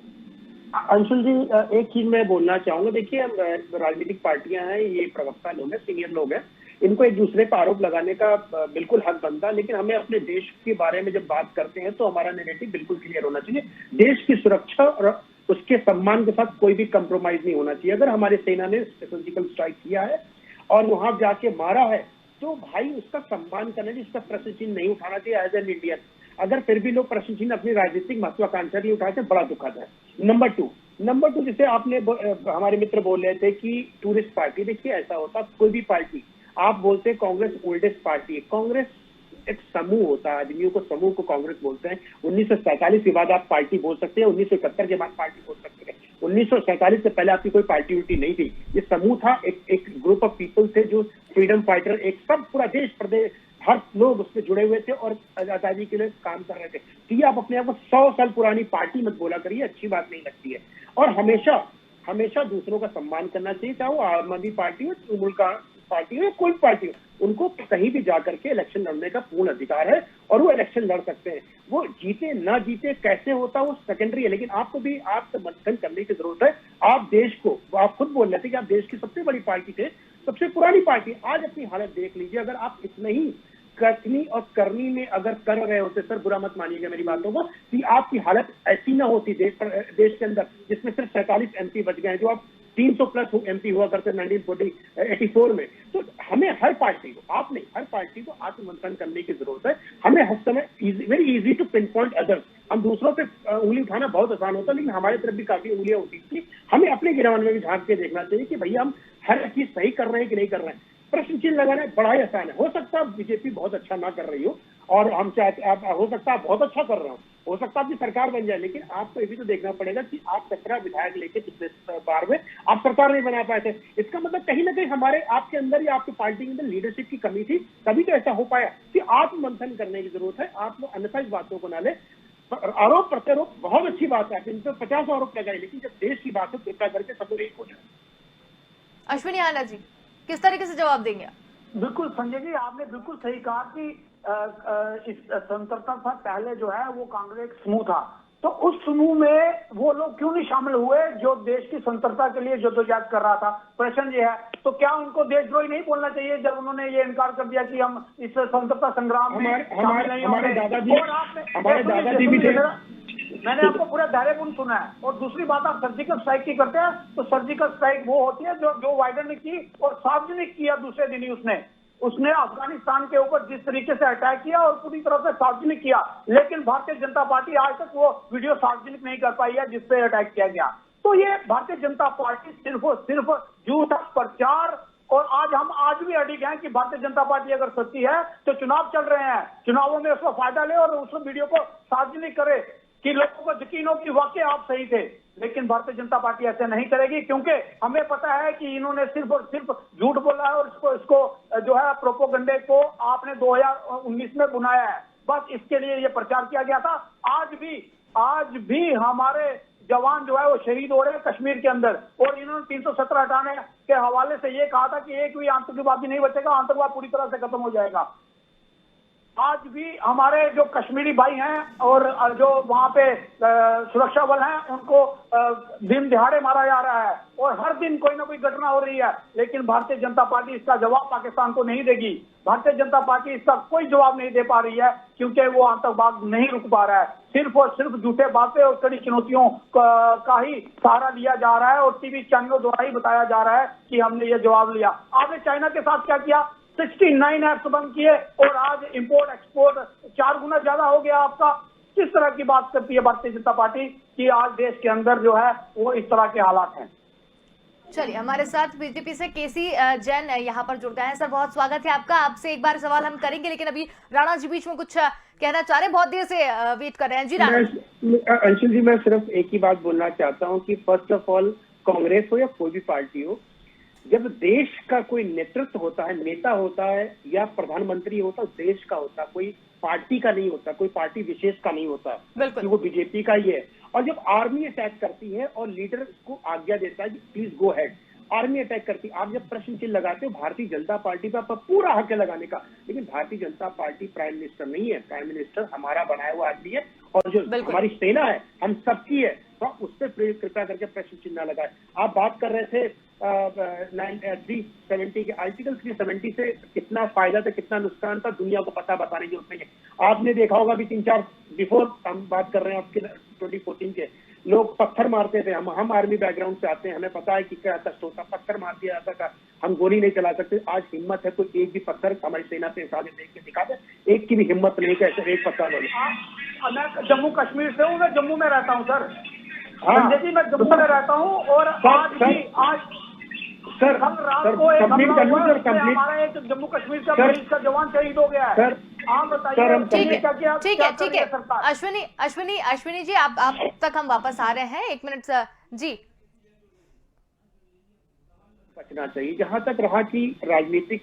अंशुल जी, एक चीज मैं बोलना चाहूंगा। देखिए, राजनीतिक पार्टियां हैं, ये प्रवक्ता लोग हैं, सीनियर लोग हैं, इनको एक दूसरे पर आरोप लगाने का बिल्कुल हक बनता है, लेकिन हमें अपने देश के बारे में जब बात करते हैं तो हमारा नैरेटिव बिल्कुल क्लियर होना चाहिए। देश की सुरक्षा और उसके सम्मान के साथ कोई भी कंप्रोमाइज नहीं होना चाहिए। अगर हमारे सेना ने सर्जिकल स्ट्राइक किया है और वहां जाके मारा है तो भाई उसका सम्मान करना चाहिए, उसका प्रश्न चिन्ह नहीं उठाना चाहिए एज एन इंडियन। अगर फिर भी लोग प्रश्न चिन्ह अपनी राजनीतिक महत्वाकांक्षा नहीं उठाते, बड़ा दुखद है। नंबर टू जैसे आपने हमारे मित्र बोल रहे थे कि टूरिस्ट पार्टी, देखिए ऐसा होता कोई भी पार्टी, आप बोलते हैं कांग्रेस ओल्डेस्ट पार्टी है, कांग्रेस एक समूह होता है, आदमियों को समूह को कांग्रेस बोलते हैं। 1947 के बाद आप पार्टी बोल सकते हैं, 1971 के बाद पार्टी बोल सकते हैं। 1947 से पहले आपकी कोई पार्टी उल्टी नहीं थी, ये समूह था, एक ग्रुप ऑफ पीपल थे जो फ्रीडम फाइटर, एक सब पूरा देश प्रदेश हर लोग उसमें जुड़े हुए थे और आजादी के लिए काम कर रहे थे। तो ये आप अपने आप को 100 साल पुरानी पार्टी मत बोला करिए, अच्छी बात नहीं लगती है। और हमेशा दूसरों का सम्मान करना चाहिए, चाहे वो आम आदमी पार्टी हो, तृणमूल का पार्टी हो या कोई पार्टी हो, उनको कहीं भी जाकर के इलेक्शन लड़ने का पूर्ण अधिकार है और वो इलेक्शन लड़ सकते हैं। वो जीते ना जीते कैसे होता वो सेकेंडरी है, लेकिन आपको भी आप मंथन करने की जरूरत है। आप देश को, आप खुद बोल रहे थे कि आप देश की सबसे बड़ी पार्टी थे, सबसे पुरानी पार्टी, आज अपनी हालत देख लीजिए। अगर आप इतना ही कथनी और करनी में अगर कर रहे होते, सर बुरा मत मानिएगा मेरी बातों को, कि आपकी हालत ऐसी ना होती देश के अंदर, जिसमें सिर्फ 47 MP बच गए हैं, जो आप 300 प्लस MP हुआ करते 1984 में। तो हमें हर पार्टी को, आप नहीं, हर पार्टी को आत्ममंथन करने की जरूरत है। हमें हर समय very easy to pinpoint others, हम दूसरों पे उंगली उठाना बहुत आसान होता है, लेकिन हमारी तरफ भी काफी उंगलियां होती थी। हमें अपने गिरवन में भी झांक के देखना चाहिए कि भैया हम हर चीज सही कर रहे हैं कि नहीं कर रहे हैं। प्रश्न चिन्ह लगाना बड़ा ही आसान है। हो सकता है बीजेपी बहुत अच्छा ना कर रही हो और हम चाहते, आप हो सकता है आप बहुत अच्छा कर रहे हो सकता है आपकी सरकार बन जाए, लेकिन आपको ये भी तो देखना पड़ेगा कि आप 17 विधायक लेके पिछले बार में आप सरकार नहीं बना पाए थे। इसका मतलब कहीं ना कहीं हमारे आपके अंदर या आपकी पार्टी के अंदर लीडरशिप की कमी थी, तभी तो ऐसा हो पाया। कि आत्ममंथन करने की जरूरत है। आप लोग अन्यथा इस बातों को ना ले। आरोप प्रत्यारोप बहुत अच्छी बात है, इन पर 50 आरोप लगाए, लेकिन जब देश की बात है कृपया करके सब लोग एक हो जाए। अश्विनी आनंद जी किस तरीके से जवाब देंगे? बिल्कुल संजय जी, आपने बिल्कुल सही कहा कि इस स्वतंत्रता से पहले जो है वो कांग्रेस समूह था, तो उस समूह में वो लोग क्यों नहीं शामिल हुए जो देश की स्वतंत्रता के लिए जद्दोजहद कर रहा था? प्रश्न ये है। तो क्या उनको देशद्रोही नहीं बोलना चाहिए जब उन्होंने ये इनकार कर दिया कि हम इस स्वतंत्रता संग्राम में शामिल नहीं होंगे? हमारे दादाजी भी थे। मैंने आपको पूरा धैर्यपूर्ण सुना है। और दूसरी बात, आप सर्जिकल स्ट्राइक की करते हैं, तो सर्जिकल स्ट्राइक वो होती है जो बाइडेन ने की और सार्वजनिक किया दूसरे दिन ही उसने अफगानिस्तान के ऊपर जिस तरीके से अटैक किया और पूरी तरह से सार्वजनिक किया, लेकिन भारतीय जनता पार्टी आज तक वो वीडियो सार्वजनिक नहीं कर पाई है जिसपे अटैक किया गया। तो ये भारतीय जनता पार्टी सिर्फ झूठा प्रचार, और हम आज भी अडिग हैं कि भारतीय जनता पार्टी अगर सच्ची है तो चुनाव चल रहे हैं, चुनावों में उसका फायदा ले और उस वीडियो को सार्वजनिक करे कि लोगों को यकीन हो कि वाकई आप सही थे। लेकिन भारतीय जनता पार्टी ऐसे नहीं करेगी, क्योंकि हमें पता है कि इन्होंने सिर्फ और सिर्फ झूठ बोला है और इसको जो है प्रोपोगंडे को आपने 2019 में बुनाया है, बस इसके लिए ये प्रचार किया गया था। आज भी हमारे जवान जो है वो शहीद हो रहे हैं कश्मीर के अंदर, और इन्होंने 317 हटाने के हवाले से ये कहा था कि एक भी आतंकवादी नहीं बचेगा, आतंकवाद पूरी तरह से खत्म हो जाएगा। आज भी हमारे जो कश्मीरी भाई हैं और जो वहां पे सुरक्षा बल हैं, उनको दिन दिहाड़े मारा जा रहा है और हर दिन कोई ना कोई घटना हो रही है, लेकिन भारतीय जनता पार्टी इसका जवाब पाकिस्तान को नहीं देगी। भारतीय जनता पार्टी इसका कोई जवाब नहीं दे पा रही है, क्योंकि वो आतंकवाद नहीं रुक पा रहा है। सिर्फ और सिर्फ झूठे बातें और कड़ी चुनौतियों का ही सहारा लिया जा रहा है और टीवी चैनलों द्वारा ही बताया जा रहा है कि हमने ये जवाब लिया। आपने चाइना के साथ क्या किया? 69 ऐप्स बंद किए और आज इंपोर्ट एक्सपोर्ट 4 गुना ज्यादा हो गया आपका। किस तरह की बात करती है भारतीय जनता पार्टी कि आज देश के अंदर जो है वो इस तरह के हालात हैं। चलिए, हमारे साथ बीजेपी से केसी जैन यहाँ पर जुड़ गए हैं। सर बहुत स्वागत है आपका। आपसे एक बार सवाल हम करेंगे, लेकिन अभी राणा जी बीच में कुछ कहना चाह रहे हैं, बहुत देर से वेट कर रहे हैं। जी राणा। अंशुल जी, मैं सिर्फ एक ही बात बोलना चाहता हूँ कि फर्स्ट ऑफ ऑल कांग्रेस हो या कोई भी पार्टी हो, जब देश का कोई नेतृत्व होता है, नेता होता है या प्रधानमंत्री होता है, देश का होता है, कोई पार्टी का नहीं होता, कोई पार्टी विशेष का नहीं होता कि वो बीजेपी का ही है। और जब आर्मी अटैक करती है और लीडर उसको आज्ञा देता है कि please go head, army attack करती है, आप जब प्रश्न चिन्ह लगाते हो भारतीय जनता पार्टी पर आपका पूरा हक है लगाने का, लेकिन Bharatiya Janata party prime minister नहीं है। प्राइम मिनिस्टर हमारा बनाया हुआ आदमी है और जो हमारी सेना है हम सबकी है, तो उस पर कृपया करके प्रश्न चिन्ह लगाए। आप बात कर रहे थे 370 के आर्टिकल 370 से कितना फायदा था, कितना नुकसान था, दुनिया को बताने की जरूरत नहीं है। आपने देखा होगा अभी 3-4 बिफोर हम बात कर रहे हैं आपके 2014 के, लोग पत्थर मारते थे। हम आर्मी बैकग्राउंड से आते हैं, हमें पता है कि क्या कष्ट होता, पत्थर मार दिया जाता था, हम गोली नहीं चला सकते। आज हिम्मत है कोई एक भी पत्थर हमारी सेना से सामने देख के दिखा दे, एक की भी हिम्मत नहीं कैसे एक पत्थर बोले। मैं जम्मू कश्मीर से हूँ, मैं जम्मू में रहता हूँ सर। हाँ, संजय जी, मैं जम्मू में रहता हूँ और आज सर कल रात को एक कंप्लीट कर लूं सर, कंप्लीट। हमारा एक जम्मू कश्मीर का पुलिस का जवान शहीद हो गया है सर। आप सर, बताइए। हम ठीक है अश्विनी जी, आप तक हम वापस आ रहे हैं। 1 मिनट जी। बचना चाहिए। जहां तक रहा कि राजनीतिक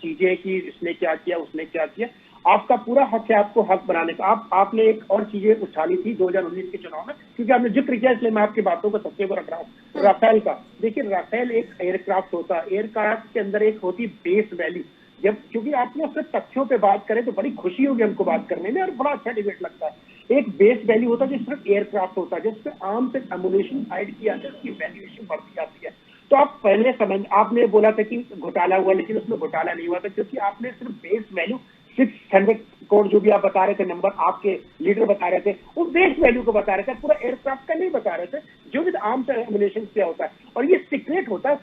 चीजें कि इसने क्या किया उसने क्या किया, आपका पूरा हक है आपको हक बनाने का। आपने एक और चीजें उछाली थी 2019 के चुनाव में, क्योंकि आपने जिक्र किया इसलिए मैं आपकी बातों को सबसे ऊपर रख रहा हूँ। राफेल का देखिए, राफेल एक एयरक्राफ्ट होता है, एयरक्राफ्ट के अंदर एक होती बेस वैल्यू। जब क्योंकि आपने उससे तथ्यों पे बात करें तो बड़ी खुशी होगी हमको बात करने में और बड़ा अच्छा डिबेट लगता है। एक बेस वैल्यू होता है जो सिर्फ एयरक्राफ्ट होता है, जिससे आर्म से एमुनेशन ऐड किया जाता है, उसकी वैल्यूएशन बढ़ती जाती है। तो आप पहले समझ, आपने बोला था कि घोटाला हुआ, लेकिन उसमें घोटाला नहीं हुआ था, क्योंकि आपने सिर्फ बेस वैल्यू 600 करोड़ जो भी आप बता रहे थे, नंबर आपके लीडर बता रहे थे, उस बेस वैल्यू को बता रहे थे, पूरा एयरक्राफ्ट का नहीं बता रहे थे, जो भी आर्म्स एंड एमुनेशन से होता है। और ये सीक्रेट होता है,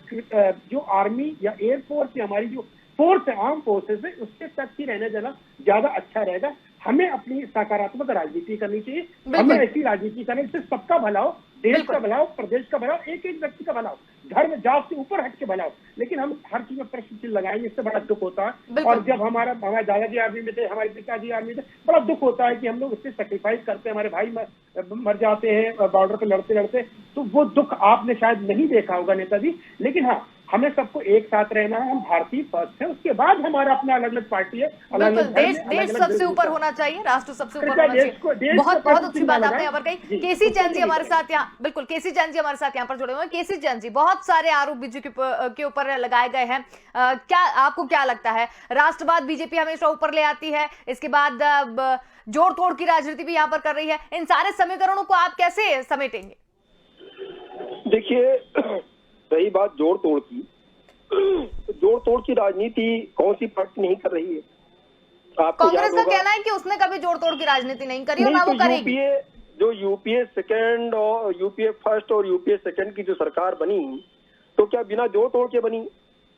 जो आर्मी या एयरफोर्स या हमारी जो फोर्स है, आर्म फोर्सेस है, उसके तक ही रहने देना ज्यादा अच्छा रहेगा। हमें अपनी सकारात्मक राजनीति करनी चाहिए, हमें ऐसी राजनीति करनी जिससे सबका भला हो, देश का भला हो, प्रदेश का भला हो, एक एक व्यक्ति का भला हो, धर्म जात से ऊपर हट के भला हो। लेकिन हम हर चीज में प्रश्न चिन्ह लगाएंगे, इससे बड़ा दुख होता है। और जब हमारे दादाजी आर्मी में थे, हमारे पिताजी आर्मी में थे, बड़ा दुख होता है कि हम लोग इससे सेक्रीफाइस करते हैं, हमारे भाई मर जाते हैं बॉर्डर पे लड़ते लड़ते। तो वो दुख आपने शायद नहीं देखा होगा नेताजी, लेकिन हाँ, हमें सबको एक साथ रहना है। हम भारतीय फर्स्ट है, उसके बाद हमारा अपना अलग अलग पार्टी है, अलग अलग देश सबसे ऊपर होना चाहिए, राष्ट्र सबसे ऊपर होना चाहिए। बहुत अच्छी बात आपने यहाँ पर कही। केसी जैन जी हमारे साथ यहाँ, बिल्कुल केसी जैन जी हमारे साथ यहाँ पर जुड़े हुए हैं। केसी जैन जी, बहुत सारे आरोप बीजेपी के ऊपर लगाए गए हैं, क्या आपको क्या लगता है? राष्ट्रवाद बीजेपी हमेशा ऊपर ले आती है, इसके बाद जोड़ तोड़ की राजनीति भी यहाँ पर कर रही है, इन सारे समीकरणों को आप कैसे समेटेंगे? देखिए, रही बात जोड़ तोड़ की, जोड़ तोड़ की राजनीति कौन सी पार्टी नहीं कर रही है? कांग्रेस का कहना है कि उसने कभी जोड़ तोड़ की राजनीति नहीं करी और ना वो करेगी। जो यूपीए सेकंड और यूपीए फर्स्ट और यूपीए सेकंड की जो सरकार बनी, तो क्या बिना जोड़ तोड़ के बनी?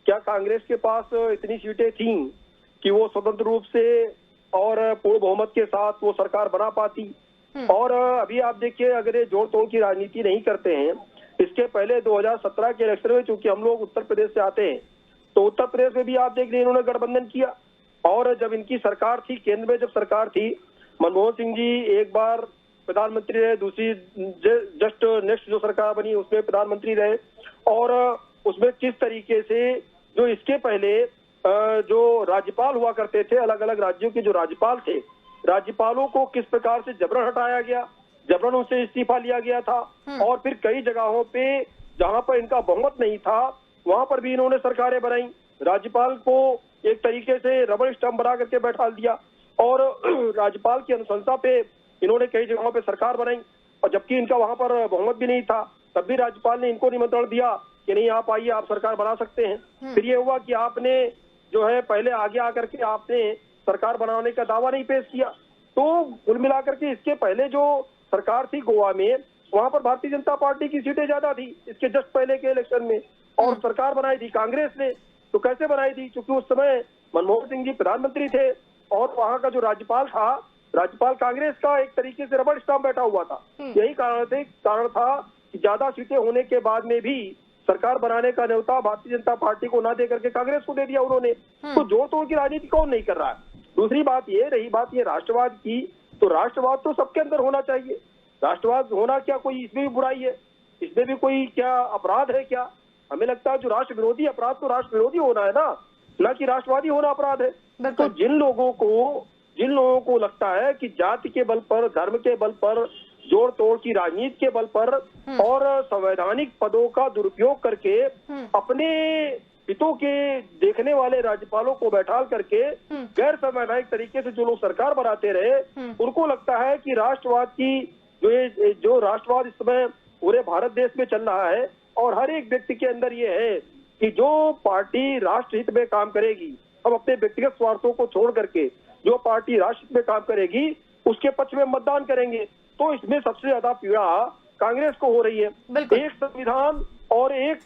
क्या कांग्रेस के पास इतनी सीटें थी कि वो स्वतंत्र रूप से और पूर्ण बहुमत के साथ वो सरकार बना पाती? और अभी आप देखिए, अगर ये जोड़ तोड़ की राजनीति नहीं करते हैं, इसके पहले 2017 के इलेक्शन में, चूंकि हम लोग उत्तर प्रदेश से आते हैं, तो उत्तर प्रदेश में भी आप देख रहे हैं इन्होंने गठबंधन किया। और जब इनकी सरकार थी, केंद्र में जब सरकार थी, मनमोहन सिंह जी एक बार प्रधानमंत्री रहे, दूसरी जस्ट नेक्स्ट जो सरकार बनी उसमें प्रधानमंत्री रहे। और उसमें किस तरीके से जो इसके पहले जो राज्यपाल हुआ करते थे, अलग अलग राज्यों के जो राज्यपाल थे, राज्यपालों को किस प्रकार से जबरन हटाया गया, जबरन उनसे इस्तीफा लिया गया था। और फिर कई जगहों पे जहां पर इनका बहुमत नहीं था, वहां पर भी इन्होंने सरकारें बनाई, राज्यपाल को एक तरीके से रबर स्टंप बना करके बैठा दिया, और राज्यपाल की अनुशंसा पे इन्होंने कई जगहों पे सरकार बनाई। और जबकि इनका वहां पर बहुमत भी नहीं था, तब भी राज्यपाल ने इनको निमंत्रण दिया कि नहीं, आप आइए, आप सरकार बना सकते हैं। फिर ये हुआ कि आपने जो है पहले आगे आकर के आपने सरकार बनाने का दावा नहीं पेश किया। तो कुल मिलाकर के इसके पहले जो सरकार थी गोवा में, वहां पर भारतीय जनता पार्टी की सीटें ज्यादा थी इसके जस्ट पहले के इलेक्शन में, और सरकार बनाई थी कांग्रेस ने। तो कैसे बनाई थी? क्योंकि उस समय मनमोहन सिंह जी प्रधानमंत्री थे और वहां का जो राज्यपाल था, राज्यपाल कांग्रेस का एक तरीके से रबर स्टाम्प बैठा हुआ था। यही कारण था कि ज्यादा सीटें होने के बाद में भी सरकार बनाने का न्योता भारतीय जनता पार्टी को ना दे करके कांग्रेस को दे दिया उन्होंने। तो जोड़ तोड़ की राजनीति कौन नहीं कर रहा है? दूसरी बात ये रही, बात ये राष्ट्रवाद की, तो राष्ट्रवाद तो सबके अंदर होना चाहिए। राष्ट्रवाद होना क्या कोई इसमें भी बुराई है? इसमें भी कोई क्या अपराध है क्या? हमें लगता है जो राष्ट्र विरोधी अपराध, तो राष्ट्र विरोधी होना है ना कि राष्ट्रवादी होना अपराध है। तो जिन लोगों को लगता है कि जाति के बल पर, धर्म के बल पर, जोड़ तोड़ की राजनीति के बल पर और संवैधानिक पदों का दुरुपयोग करके अपने हितों के देखने वाले राज्यपालों को बैठाल करके गैर संवैधानिक तरीके से जो लोग सरकार बनाते रहे, उनको लगता है कि राष्ट्रवाद की जो राष्ट्रवाद इस समय पूरे भारत देश में चल रहा है, और हर एक व्यक्ति के अंदर ये है कि जो पार्टी राष्ट्र हित में काम करेगी, हम अपने व्यक्तिगत स्वार्थों को छोड़ करके जो पार्टी राष्ट्र हित में काम करेगी उसके पक्ष में मतदान करेंगे। तो इसमें सबसे ज्यादा पीड़ा कांग्रेस को हो रही है। एक संविधान और एक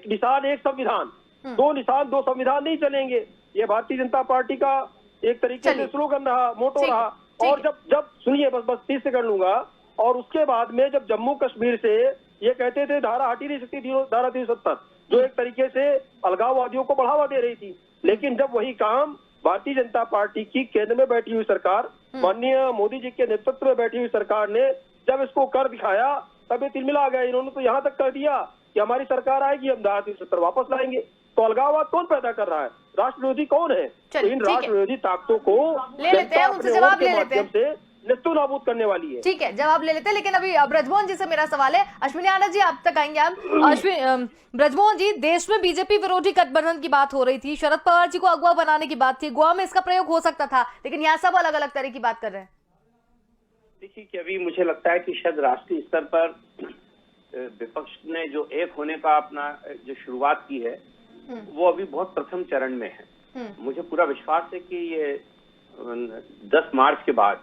निशान एक संविधान, दो निशान दो संविधान नहीं चलेंगे। ये भारतीय जनता पार्टी का एक तरीके से स्लोगन रहा, मोटो रहा। और जब सुनिए, बस 30 सेकंड लूंगा। और उसके बाद में जब जम्मू कश्मीर से ये कहते थे धारा हटी नहीं सकती, धारा 370 जो एक तरीके से अलगाववादियों को बढ़ावा दे रही थी, लेकिन जब वही काम भारतीय जनता पार्टी की केंद्र में बैठी हुई सरकार, माननीय मोदी जी के नेतृत्व में बैठी हुई सरकार ने जब इसको कर दिखाया, तब ये तिलमिला गया। इन्होंने तो यहाँ तक कर दिया कि हमारी सरकार आएगी, हम धारा 370 वापस लाएंगे। तो अलगाववाद कौन पैदा कर रहा है? राष्ट्र विरोधी कौन है? तो इन राष्ट्र विरोधी ताकतों को ले लेते हैं, उनसे जवाब ले लेते हैं, से निस्तु नाबूद करने वाली है। ठीक है, जवाब ले लेते हैं। लेकिन अभी ब्रजमोहन जी से मेरा सवाल है, अश्विनी आनंद जी आप तक आएंगे हम। ब्रजमोहन जी, देश में बीजेपी विरोधी गठबंधन की बात हो रही थी, शरद पवार जी को अगुवा बनाने की बात थी, गोवा में इसका प्रयोग हो सकता था, लेकिन यहाँ सब अलग अलग तरह की बात कर रहे हैं। देखिए कि अभी मुझे लगता है कि शायद राष्ट्रीय स्तर पर विपक्ष ने जो एक होने का अपना जो शुरुआत की है वो अभी बहुत प्रथम चरण में है। मुझे पूरा विश्वास है कि ये 10 मार्च के बाद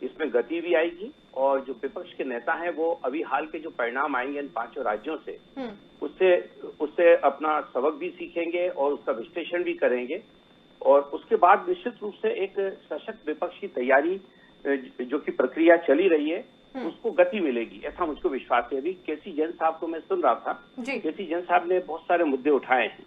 इसमें गति भी आएगी और जो विपक्ष के नेता हैं वो अभी हाल के जो परिणाम आएंगे इन 5 राज्यों से उससे अपना सबक भी सीखेंगे और उसका विश्लेषण भी करेंगे और उसके बाद निश्चित रूप से एक सशक्त विपक्ष की तैयारी जो कि प्रक्रिया चली रही है उसको गति मिलेगी, ऐसा मुझको विश्वास है। अभी केसी जैन साहब को मैं सुन रहा था, केसी जैन साहब ने बहुत सारे मुद्दे उठाए हैं।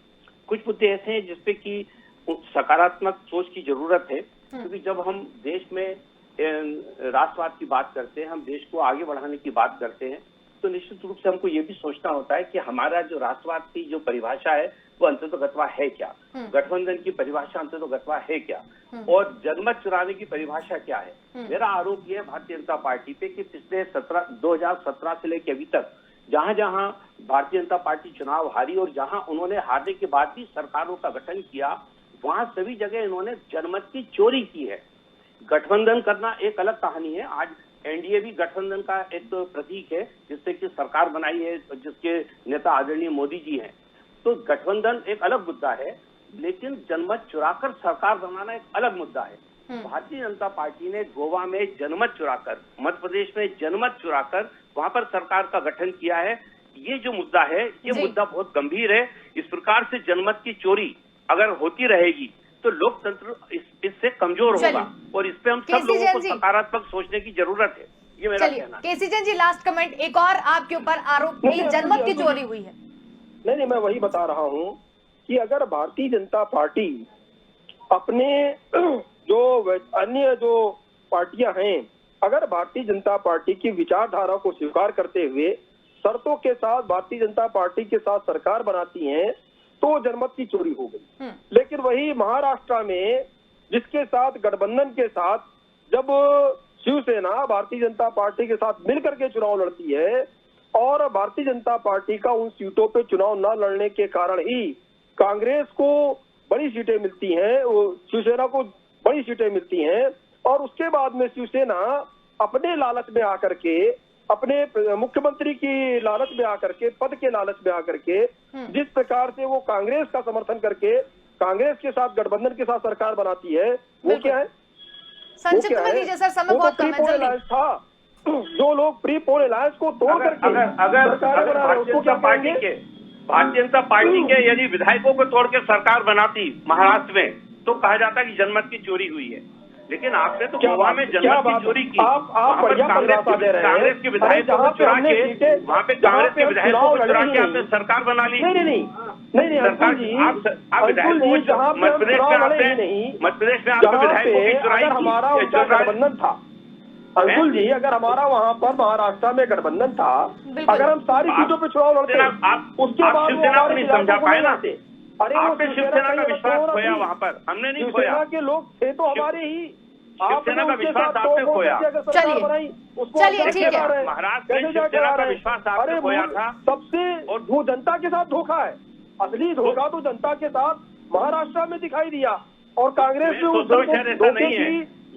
कुछ मुद्दे ऐसे हैं जिसपे कि सकारात्मक सोच की जरूरत है, क्योंकि जब हम देश में राष्ट्रवाद की बात करते हैं, हम देश को आगे बढ़ाने की बात करते हैं, तो निश्चित रूप से हमको ये भी सोचना होता है कि हमारा जो राष्ट्रवाद की जो परिभाषा है वो अंततोगत्वा है क्या, गठबंधन की परिभाषा अंततोगत्वा है क्या, और जनमत चुराने की परिभाषा क्या है। मेरा आरोप यह है भारतीय जनता पार्टी पे कि पिछले 2017 से लेकर अभी तक जहां जहां भारतीय जनता पार्टी चुनाव हारी और जहां उन्होंने हारने के बाद भी सरकारों का गठन किया, वहां सभी जगह इन्होंने जनमत की चोरी की है। गठबंधन करना एक अलग कहानी है, आज एनडीए भी गठबंधन का एक प्रतीक है जिससे कि सरकार बनाई है, जिसके नेता आदरणीय मोदी जी हैं। तो गठबंधन एक अलग मुद्दा है, लेकिन जनमत चुराकर सरकार बनाना एक अलग मुद्दा है। भारतीय जनता पार्टी ने गोवा में जनमत चुराकर, मध्य प्रदेश में जनमत चुराकर वहां पर सरकार का गठन किया है। ये जो मुद्दा है ये मुद्दा बहुत गंभीर है। इस प्रकार से जनमत की चोरी अगर होती रहेगी तो लोकतंत्र इससे कमजोर होगा और इस पे हम सब लोगों को सकारात्मक सोचने की जरूरत है। ये मेरा कहना है। केसी जैन जी, लास्ट कमेंट, एक और आपके ऊपर आरोप की जनमत की चोरी हुई है। नहीं, मैं वही बता रहा हूँ कि अगर भारतीय जनता पार्टी अपने जो अन्य जो पार्टियां हैं, अगर भारतीय जनता पार्टी की विचारधारा को स्वीकार करते हुए शर्तों के साथ भारतीय जनता पार्टी के साथ सरकार बनाती हैं तो जनमत की चोरी हो गई। लेकिन वही महाराष्ट्र में जिसके साथ गठबंधन के साथ जब शिवसेना भारतीय जनता पार्टी के साथ मिलकर के चुनाव लड़ती है और भारतीय जनता पार्टी का उन सीटों पे चुनाव न लड़ने के कारण ही कांग्रेस को बड़ी सीटें मिलती हैं, शिवसेना को बड़ी सीटें मिलती हैं और उसके बाद में शिवसेना अपने लालच में आकर के, अपने मुख्यमंत्री की लालच में आकर के, पद के लालच में आकर के जिस प्रकार से वो कांग्रेस का समर्थन करके कांग्रेस के साथ गठबंधन के साथ सरकार बनाती है, वो क्या है? संक्षिप्त में दीजिए सर, समय बहुत कम है। जल्दी था जो लोग प्री पोल अलायंस को तोड़ करके अगर भारतीय जनता पार्टी के यदि विधायकों को तोड़ के सरकार बनाती महाराष्ट्र में तो कहा जाता कि जनमत की चोरी हुई है। लेकिन आपने तो गोवा में जनमत की चोरी की, कांग्रेस के विधायकों को चुरा के, वहाँ पे कांग्रेस के विधायकों को चुरा के आपने सरकार बना ली। नहीं, आप विधायकों मध्य प्रदेश में आपने विधायकों की चुराई, हमारा उनका गठबंधन था। अंशुल जी, अगर हमारा वहाँ पर महाराष्ट्र में गठबंधन था, अगर हम सारी सीटों पे चुनाव लड़ते उसके बाद शिवसेना को नहीं समझा पाए ना। अरे आपने शिवसेना का विश्वास खोया वहाँ पर, हमने नहीं खोया। शिवसेना के लोग थे तो हमारे ही, शिवसेना का विश्वास आपने खोया। चलिए ठीक है, महाराष्ट्र में शिवसेना का विश्वास आपने खोया था। सबसे वो जनता के साथ धोखा है, असली धोखा तो जनता के साथ महाराष्ट्र में दिखाई दिया और कांग्रेस ने उस धोखे की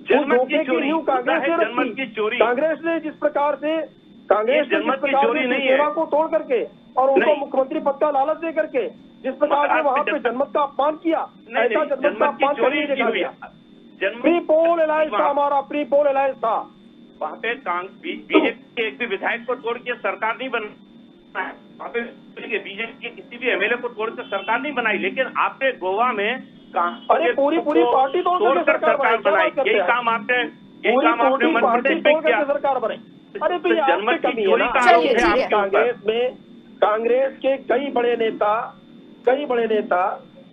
जनमत की चोरी, कांग्रेस ने जिस प्रकार से कांग्रेस ने जनमत जिस की प्रकार चोरी से नहीं सेवा है। को तोड़ करके और उनको नहीं। मुख्यमंत्री पद का लालच दे करके जिस प्रकार से वहां पे जनमत का अपमान किया, ऐसा जनमत का अपमान चोरी नहीं की देखा हुई गया। है। प्री पोल अलायंस था, हमारा प्री पोल अलायंस था। वहाँ पे बीजेपी के एक भी विधायक को तोड़ के सरकार नहीं बन, वहाँ पे बीजेपी के किसी भी एमएलए को तोड़ के सरकार नहीं बनाई, लेकिन आपने गोवा में अरे पूरी पार्टी तोड़कर सरकार बनाई। यही काम आपने मध्य प्रदेश में किया। सरकार बनाई। अरे तो ये जनमत आपकी की कमी है चोरी ना। का आरोप है चलिए, आपके कांग्रेस में कांग्रेस के कई बड़े नेता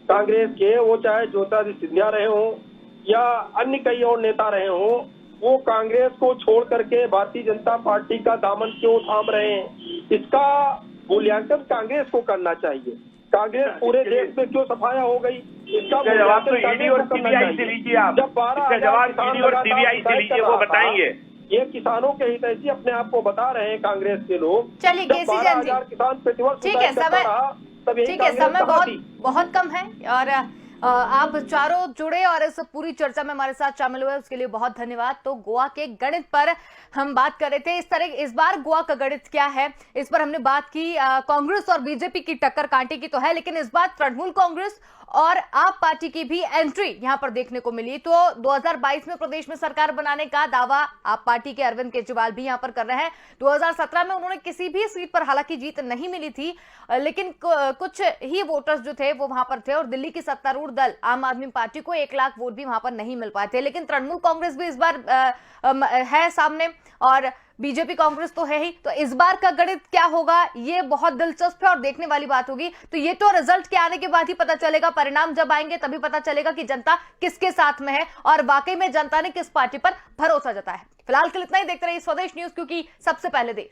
कांग्रेस के, वो चाहे ज्योतिरादित्य सिंधिया रहे हों या अन्य कई और नेता रहे हों, वो कांग्रेस को छोड़ करके भारतीय जनता पार्टी का दामन क्यों थाम रहे हैं, इसका मूल्यांकन कांग्रेस को करना चाहिए। कांग्रेस पूरे देश में क्यों सफाया हो गई, इसका जवाब तो मूल्यांकन ईडी और कांग्रेस को करना सीबीआई से चाहिए। लीजिए आप। जब 12,000 इसका जवाब किसान ईडी और लगातार सीबीआई से स्ट्राइक लीजिए, कर वो रहा था। बताएंगे। ये किसानों के हितैषी अपने आप को बता रहे हैं कांग्रेस के लोग। चलिए, जब केसी जैन 12,000 जी। किसान प्रतिवर्ष ठीक है, स्ट्राइक करता समय रहा, तब यही ठीक है, कांग्रेस समय कहाँ थी? बहुत कम है और आप चारों जुड़े और इस पूरी चर्चा में हमारे साथ शामिल हुए, उसके लिए बहुत धन्यवाद। तो गोवा के गणित पर हम बात कर रहे थे। इस बार गोवा का गणित क्या है, इस पर हमने बात की। कांग्रेस और बीजेपी की टक्कर कांटे की तो है, लेकिन इस बार तृणमूल कांग्रेस और आप पार्टी की भी एंट्री यहां पर देखने को मिली। तो 2022 में प्रदेश में सरकार बनाने का दावा आप पार्टी के अरविंद केजरीवाल भी यहां पर कर रहे हैं। 2017 में उन्होंने किसी भी सीट पर हालांकि जीत नहीं मिली थी, लेकिन कुछ ही वोटर्स जो थे वो वहां पर थे और दिल्ली की सत्तारूढ़ दल आम आदमी पार्टी को 1 लाख वोट भी वहां पर नहीं मिल पाए थे। लेकिन तृणमूल कांग्रेस भी इस बार है सामने और बीजेपी कांग्रेस तो है ही। तो इस बार का गणित क्या होगा, ये बहुत दिलचस्प है और देखने वाली बात होगी। तो ये तो रिजल्ट के आने के बाद ही पता चलेगा, परिणाम जब आएंगे तभी पता चलेगा कि जनता किसके साथ में है और वाकई में जनता ने किस पार्टी पर भरोसा जताया है। फिलहाल के लिए इतना ही। देखते रहिए स्वदेश न्यूज, क्योंकि सबसे पहले देश।